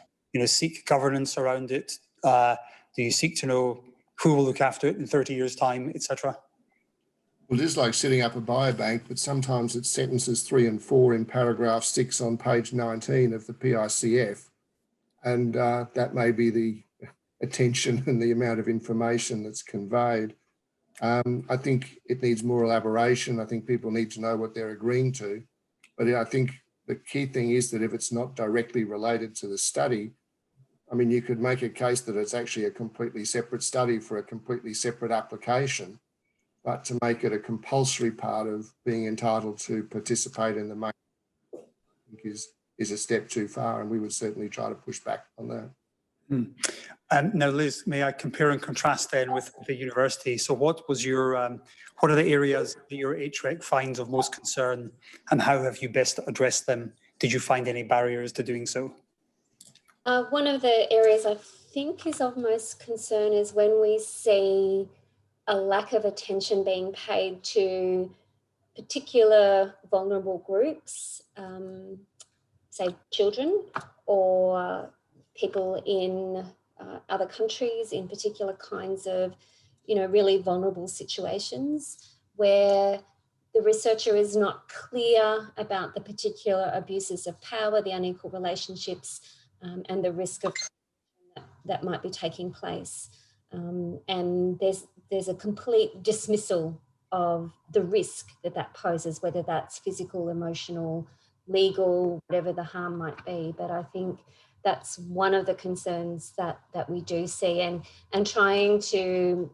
seek governance around it? Do you seek to know who will look after it in 30 years' time, etc.? Well, it is like setting up a biobank, but sometimes it's sentences 3 and 4 in paragraph 6 on page 19 of the PICF. And that may be the attention and the amount of information that's conveyed. I think it needs more elaboration. I think people need to know what they're agreeing to. But I think the key thing is that if it's not directly related to the study, I mean, you could make a case that it's actually a completely separate study for a completely separate application, but to make it a compulsory part of being entitled to participate in the main, I think is a step too far, and we would certainly try to push back on that. Now, Liz, may I compare and contrast then with the university? So what was your, what are the areas that your HREC finds of most concern, and how have you best addressed them? Did you find any barriers to doing so? One of the areas I think is of most concern is when we see a lack of attention being paid to particular vulnerable groups, say children or people in other countries in particular kinds of, really vulnerable situations where the researcher is not clear about the particular abuses of power, the unequal relationships, and the risk of that might be taking place. And there's a complete dismissal of the risk that that poses, whether that's physical, emotional, legal, whatever the harm might be. But I think that's one of the concerns that we do see, and trying to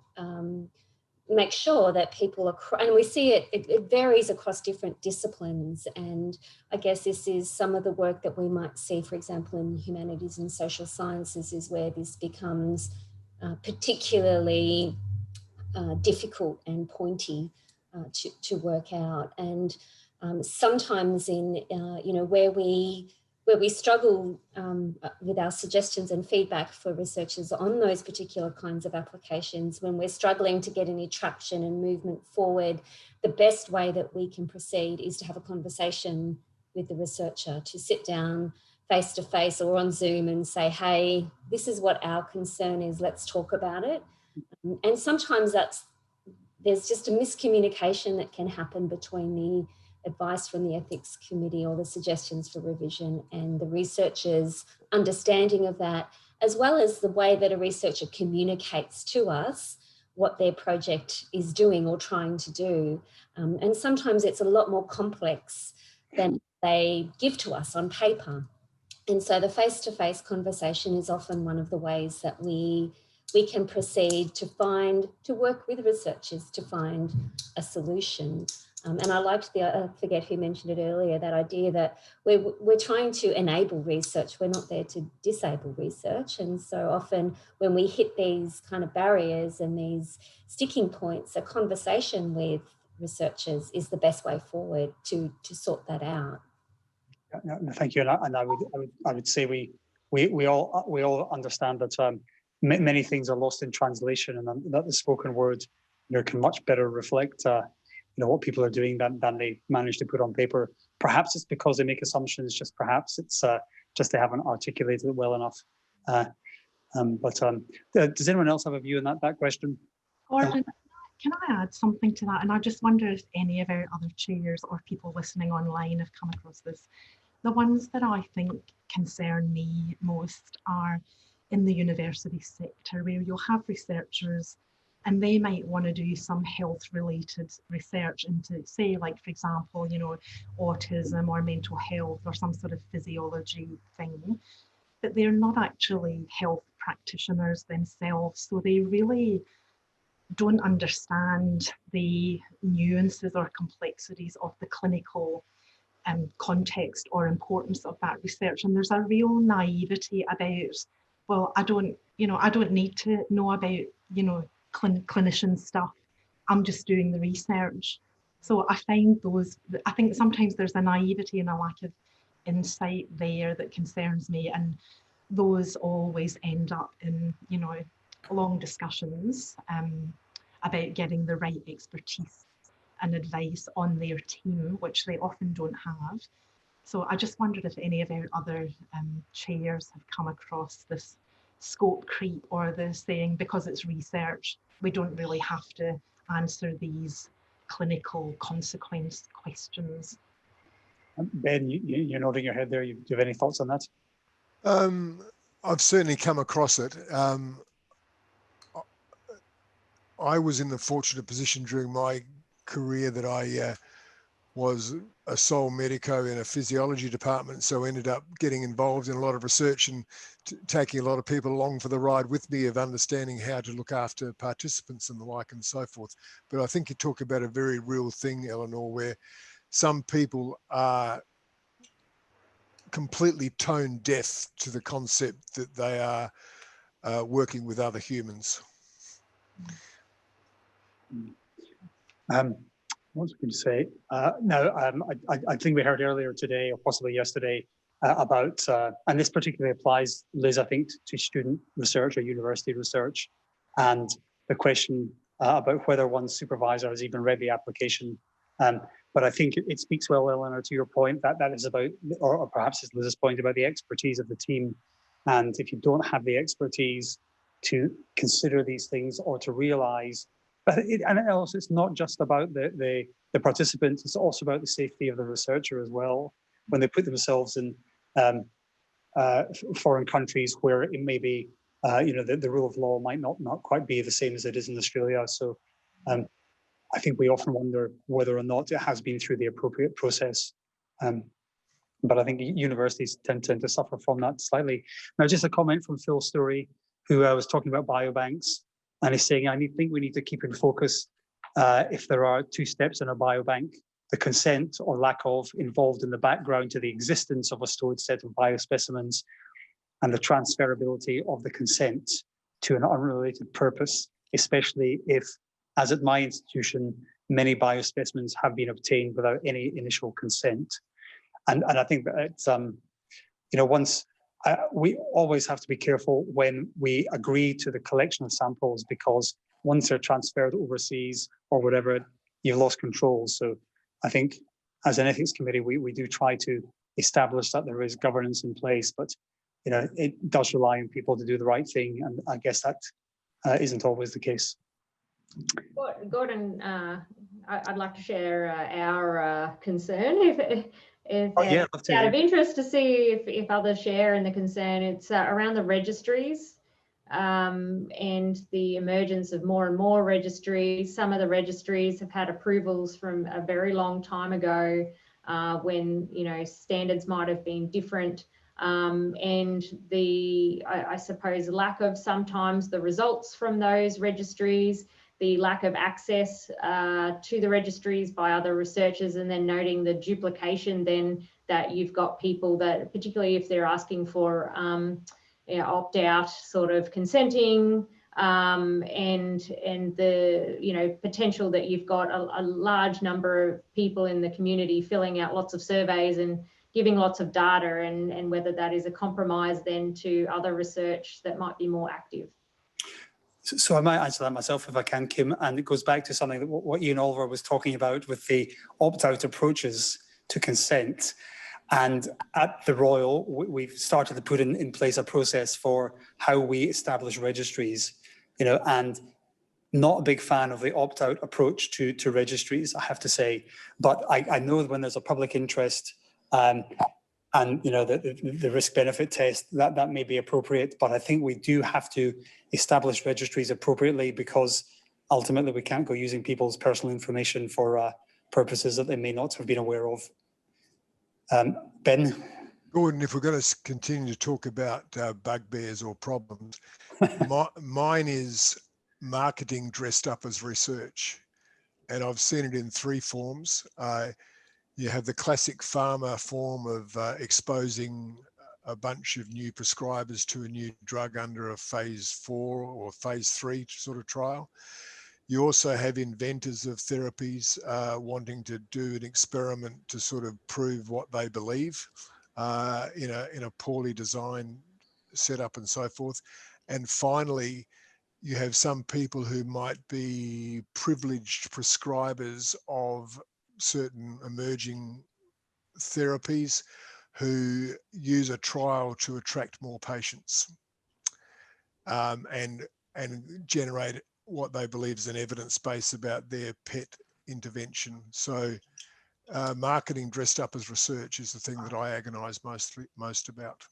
make sure that people are, and we see it varies across different disciplines. And I guess this is some of the work that we might see, for example, in humanities and social sciences, is where this becomes particularly difficult and pointy to work out. And sometimes in, where we struggle with our suggestions and feedback for researchers on those particular kinds of applications, when we're struggling to get any traction and movement forward, the best way that we can proceed is to have a conversation with the researcher, to sit down face to face or on Zoom and say, hey, this is what our concern is, let's talk about it. And sometimes there's just a miscommunication that can happen between the advice from the ethics committee or the suggestions for revision and the researcher's understanding of that, as well as the way that a researcher communicates to us what their project is doing or trying to do. And sometimes it's a lot more complex than they give to us on paper. And so the face-to-face conversation is often one of the ways that we can proceed to work with researchers to find a solution. And I liked I forget who mentioned it earlier, that idea that we're trying to enable research. We're not there to disable research. And so often when we hit these kind of barriers and these sticking points, a conversation with researchers is the best way forward to sort that out. Yeah, thank you. And I would say we all understand that many things are lost in translation, and that the spoken word can much better reflect what people are doing than they manage to put on paper. Perhaps it's because they make assumptions, just perhaps it's just they haven't articulated it well enough. Does anyone else have a view on that question? Gordon, can I add something to that? And I just wonder if any of our other chairs or people listening online have come across this. The ones that I think concern me most are in the university sector, where you'll have researchers and they might want to do some health related research into, say, like, for example, autism or mental health or some sort of physiology thing, but they're not actually health practitioners themselves. So they really don't understand the nuances or complexities of the clinical context or importance of that research. And there's a real naivety about, well, I don't need to know about, clinician stuff. I'm just doing the research. So I think sometimes there's a naivety and a lack of insight there that concerns me. And those always end up in, long discussions about getting the right expertise and advice on their team, which they often don't have. So I just wondered if any of our other chairs have come across this scope creep, or the saying, because it's research, we don't really have to answer these clinical consequence questions. Ben, you're nodding your head there. Do you have any thoughts on that? I've certainly come across it. I was in the fortunate position during my career that I was a sole medico in a physiology department, so ended up getting involved in a lot of research and taking a lot of people along for the ride with me of understanding how to look after participants and the like and so forth. But I think you talk about a very real thing, Eleanor, where some people are completely tone deaf to the concept that they are working with other humans. What was I going to say? I think we heard earlier today, or possibly yesterday, about, and this particularly applies, Liz, I think, to student research or university research, and the question about whether one's supervisor has even read the application. But I think it speaks well, Eleanor, to your point, that is about, or perhaps it's Liz's point, about the expertise of the team. And if you don't have the expertise to consider these things or to realize, and also it's not just about the participants, it's also about the safety of the researcher as well, when they put themselves in foreign countries where it may be, the rule of law might not quite be the same as it is in Australia. So I think we often wonder whether or not it has been through the appropriate process. But I think universities tend to suffer from that slightly. Now, just a comment from Phil Story, who was talking about biobanks, and is saying, I think we need to keep in focus if there are two steps in a biobank, the consent or lack of involved in the background to the existence of a stored set of biospecimens, and the transferability of the consent to an unrelated purpose, especially if, as at my institution, many biospecimens have been obtained without any initial consent. And I think that it's, we always have to be careful when we agree to the collection of samples, because once they're transferred overseas or whatever, you've lost control. So I think as an ethics committee, we do try to establish that there is governance in place, but it does rely on people to do the right thing. And I guess that isn't always the case. Gordon, I'd like to share our concern if out of interest to see if others share in the concern. It's around the registries and the emergence of more and more registries. Some of the registries have had approvals from a very long time ago when standards might have been different, and I suppose lack of sometimes the results from those registries, the lack of access to the registries by other researchers, and then noting the duplication then that you've got people that, particularly if they're asking for opt-out sort of consenting, and the potential that you've got a large number of people in the community filling out lots of surveys and giving lots of data, and whether that is a compromise then to other research that might be more active. So I might answer that myself if I can, Kim, and it goes back to something that what Ian Oliver was talking about with the opt-out approaches to consent. And at the Royal, we've started to put in place a process for how we establish registries, and not a big fan of the opt-out approach to registries, I have to say. But I know that when there's a public interest and the risk-benefit test, that may be appropriate, but I think we do have to establish registries appropriately, because ultimately we can't go using people's personal information for purposes that they may not have been aware of. Ben? Gordon, if we're going to continue to talk about bugbears or problems, mine is marketing dressed up as research. And I've seen it in three forms. You have the classic pharma form of exposing a bunch of new prescribers to a new drug under a phase 4 or phase 3 sort of trial. You also have inventors of therapies wanting to do an experiment to sort of prove what they believe in a poorly designed setup and so forth. And finally, you have some people who might be privileged prescribers of certain emerging therapies who use a trial to attract more patients and generate what they believe is an evidence base about their pet intervention. So marketing dressed up as research is the thing that I agonize most about.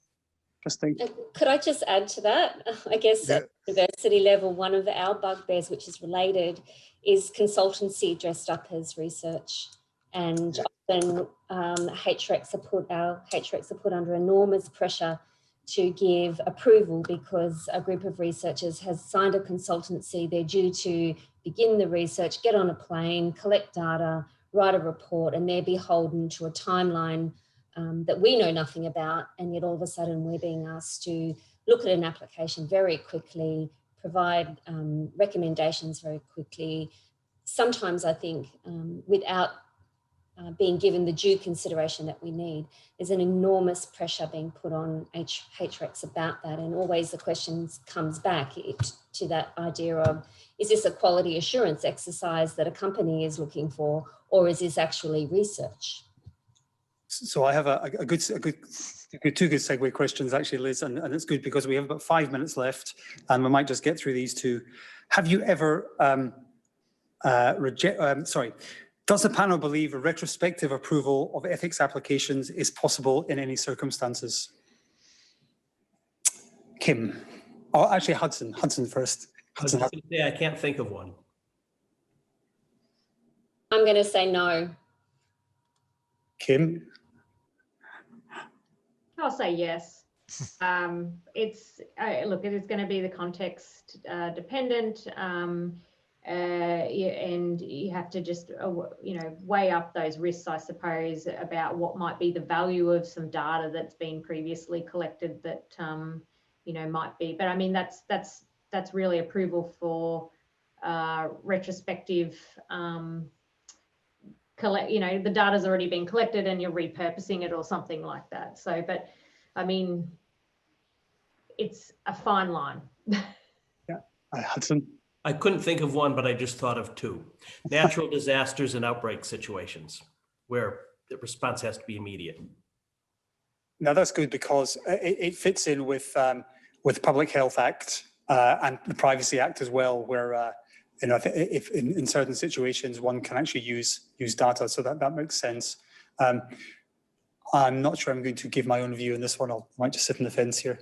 Interesting. Could I just add to that? I guess at university level, one of our bugbears, which is related, is consultancy dressed up as research. And often HRECs are put under enormous pressure to give approval because a group of researchers has signed a consultancy. They're due to begin the research, get on a plane, collect data, write a report, and they're beholden to a timeline that we know nothing about. And yet all of a sudden we're being asked to look at an application very quickly, provide recommendations very quickly. Sometimes I think without being given the due consideration that we need. There's an enormous pressure being put on HRECs about that, and always the question comes back to that idea of, is this a quality assurance exercise that a company is looking for, or is this actually research? So I have two good segue questions actually, Liz, and it's good because we have about 5 minutes left and we might just get through these two. Have you ever does the panel believe a retrospective approval of ethics applications is possible in any circumstances? Kim. Oh, actually Hudson first. I can't think of one. I'm going to say no. Kim? I'll say yes. It's look, it is going to be the context dependent, and you have to just weigh up those risks, I suppose, about what might be the value of some data that's been previously collected that might be. But I mean, that's really approval for retrospective. The data's already been collected and you're repurposing it or something like that. So, but I mean, it's a fine line. Yeah, Hudson. I couldn't think of one, but I just thought of two. Natural disasters and outbreak situations where the response has to be immediate. Now that's good because it fits in with Public Health Act and the Privacy Act as well, where if in certain situations one can actually use data, so that makes sense. I'm not sure I'm going to give my own view on this one. I might just sit on the fence here,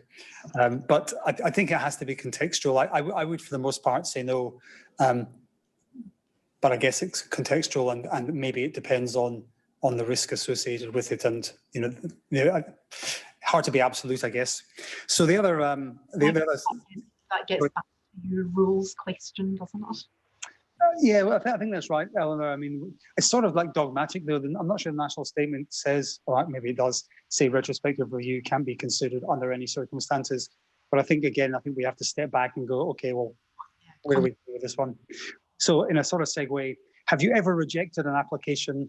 but I think it has to be contextual. I would, for the most part, say no, but I guess it's contextual, and maybe it depends on the risk associated with it, and hard to be absolute, I guess. So the other that gets back to your rules question, doesn't it? Yeah, well, I think that's right, Eleanor. I mean, it's sort of like dogmatic, though. I'm not sure the national statement says, or maybe it does say, retrospective review can be considered under any circumstances. But I think we have to step back and go, okay, well, where do we go with this one? So in a sort of segue, have you ever rejected an application?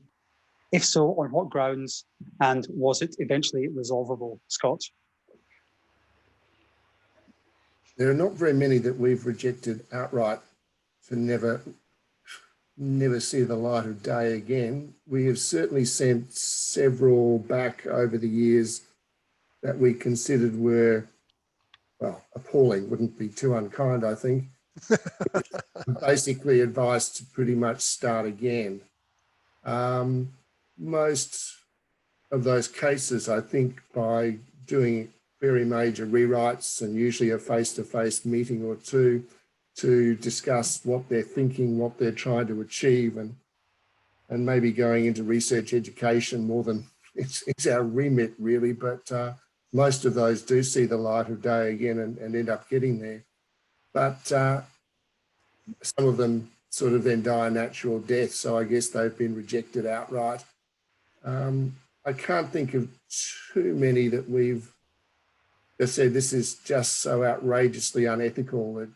If so, on what grounds? And was it eventually resolvable, Scott? There are not very many that we've rejected outright for never see the light of day again. We have certainly sent several back over the years that we considered were, well, appalling, wouldn't be too unkind, I think. Basically advised to pretty much start again. Most of those cases, I think, by doing very major rewrites and usually a face-to-face meeting or two to discuss what they're thinking, what they're trying to achieve, and maybe going into research education more than it's our remit, really. But most of those do see the light of day again and end up getting there. But some of them sort of then die a natural death, so I guess they've been rejected outright. I can't think of too many that we've just said this is just so outrageously unethical that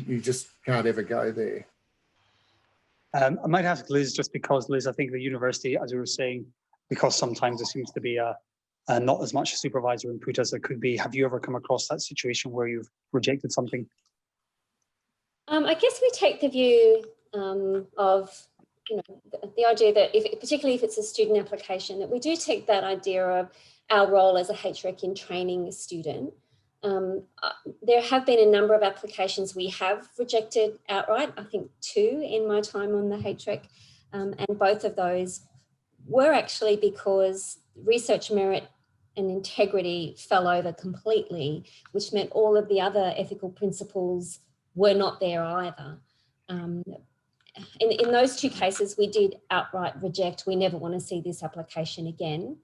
you just can't ever go there. I might ask Liz, just because, Liz, I think the university, as we were saying, because sometimes there seems to be not as much supervisor input as there could be. Have you ever come across that situation where you've rejected something? I guess we take the view of the idea that particularly if it's a student application, that we do take that idea of our role as a HREC in training a student. There have been a number of applications we have rejected outright, I think 2 in my time on the HREC, and both of those were actually because research merit and integrity fell over completely, which meant all of the other ethical principles were not there either. In those 2 cases, we did outright reject. We never want to see this application again.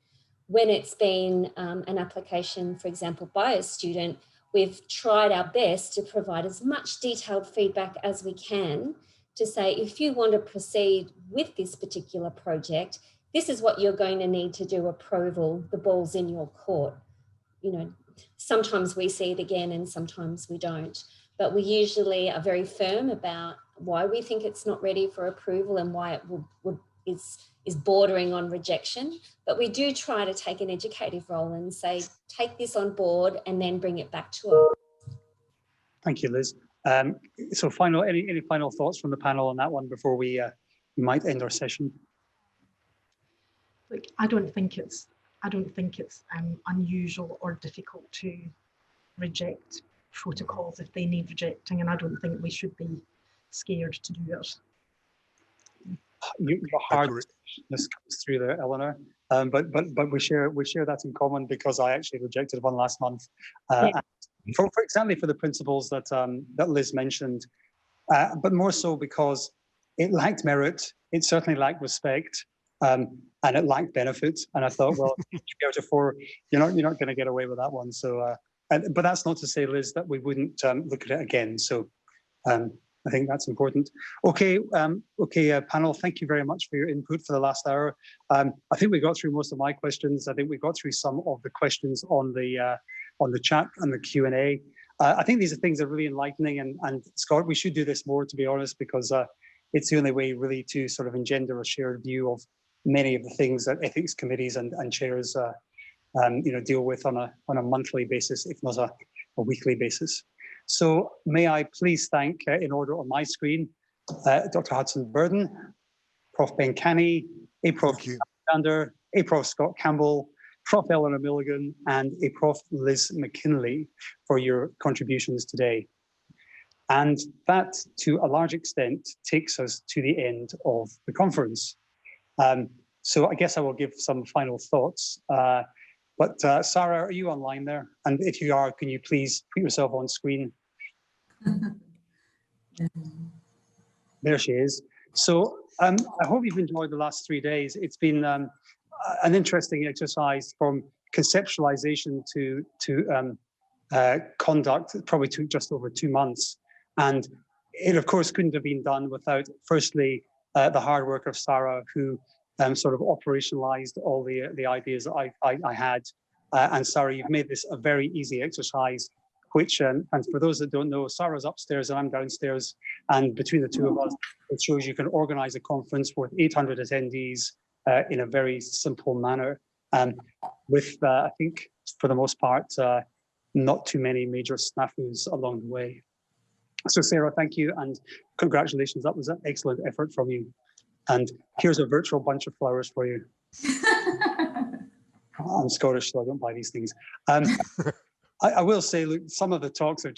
When it's been an application, for example, by a student, we've tried our best to provide as much detailed feedback as we can to say, if you want to proceed with this particular project, this is what you're going to need to do approval, the ball's in your court. Sometimes we see it again and sometimes we don't, but we usually are very firm about why we think it's not ready for approval and why it is bordering on rejection. But we do try to take an educative role and say, take this on board and then bring it back to us. Thank you, Liz. So any final thoughts from the panel on that one before we might end our session? Look, I don't think it's unusual or difficult to reject protocols if they need rejecting, and I don't think we should be scared to do it. Your hardness comes through there, Eleanor, but we share that in common, because I actually rejected one last month, for the principles that Liz mentioned, but more so because it lacked merit, it certainly lacked respect, and it lacked benefit. And I thought, well, 2 out of 4, you're not going to get away with that one. So, but that's not to say, Liz, that we wouldn't look at it again. So I think that's important. Okay, panel, thank you very much for your input for the last hour. I think we got through most of my questions. I think we got through some of the questions on the chat and the Q&A. I think these are things that are really enlightening, and Scott, we should do this more, to be honest, because it's the only way really to sort of engender a shared view of many of the things that ethics committees and chairs deal with on a monthly basis, if not a weekly basis. So may I please thank, in order on my screen, Dr. Hudson Burden, Prof. Ben Canny, Prof. Alexander, Prof. Scott Campbell, Prof. Eleanor Milligan, and Prof. Liz McKinley for your contributions today. And that, to a large extent, takes us to the end of the conference. So I guess I will give some final thoughts. But Sarah, are you online there? And if you are, can you please put yourself on screen? There she is. So I hope you've enjoyed the last 3 days. It's been an interesting exercise from conceptualization to conduct. It probably took just over 2 months. And it, of course, couldn't have been done without, firstly, the hard work of Sarah, who sort of operationalized all the ideas that I had. And Sarah, you've made this a very easy exercise, which, and for those that don't know, Sarah's upstairs and I'm downstairs. And between the two of us, it shows you can organize a conference with 800 attendees in a very simple manner. With, I think, for the most part, not too many major snafus along the way. So Sarah, thank you and congratulations. That was an excellent effort from you. And here's a virtual bunch of flowers for you. I'm Scottish, so I don't buy these things. I will say, look, some of the talks have,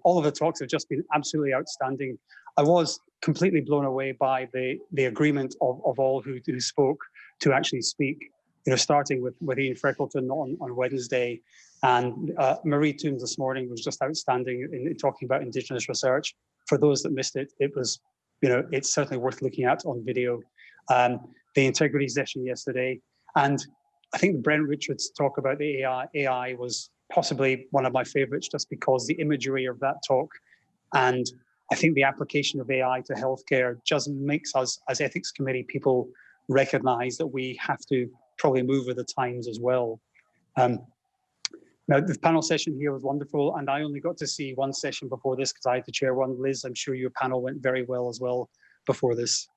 all of the talks have just been absolutely outstanding. I was completely blown away by the agreement of all who spoke to actually speak. Starting with Ian Freckleton on Wednesday, and Marie Toombs this morning was just outstanding in talking about Indigenous research. For those that missed it, it was, it's certainly worth looking at on video. The integrity session yesterday, and I think Brent Richards' talk about the AI was possibly one of my favorites, just because the imagery of that talk, and I think the application of AI to healthcare just makes us, as ethics committee people, recognize that we have to probably move with the times as well. Now, the panel session here was wonderful, and I only got to see one session before this because I had to chair one. Liz, I'm sure your panel went very well as well before this.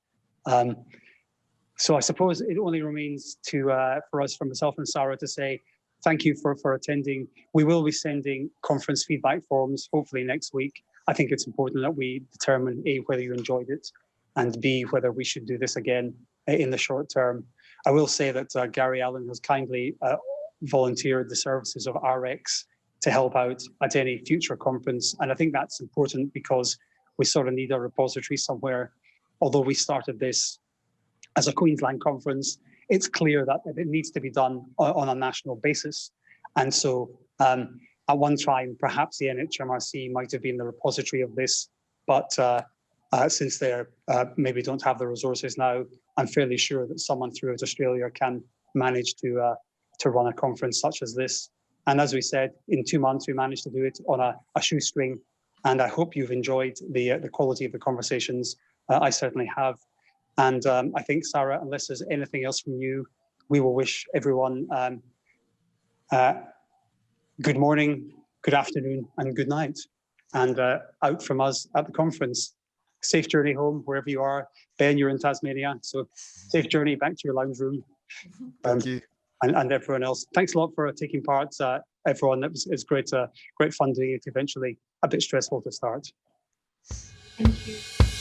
So I suppose it only remains for us, from myself and Sarah, to say thank you for attending. We will be sending conference feedback forms, hopefully next week. I think it's important that we determine A, whether you enjoyed it, and B, whether we should do this again in the short term. I will say that Gary Allen has kindly volunteered the services of HREC to help out at any future conference. And I think that's important because we sort of need a repository somewhere. Although we started this as a Queensland conference, it's clear that it needs to be done on a national basis. And so at one time, perhaps the NHMRC might have been the repository of this, but since they maybe don't have the resources now, I'm fairly sure that someone throughout Australia can manage to run a conference such as this. And as we said, in 2 months, we managed to do it on a shoestring. And I hope you've enjoyed the quality of the conversations. I certainly have. And I think, Sarah, unless there's anything else from you, we will wish everyone good morning, good afternoon, and good night. And out from us at the conference. Safe journey home, wherever you are. Ben, you're in Tasmania, so safe journey back to your lounge room. Thank you. And everyone else. Thanks a lot for taking part, everyone. It's great fun doing it eventually. A bit stressful to start. Thank you.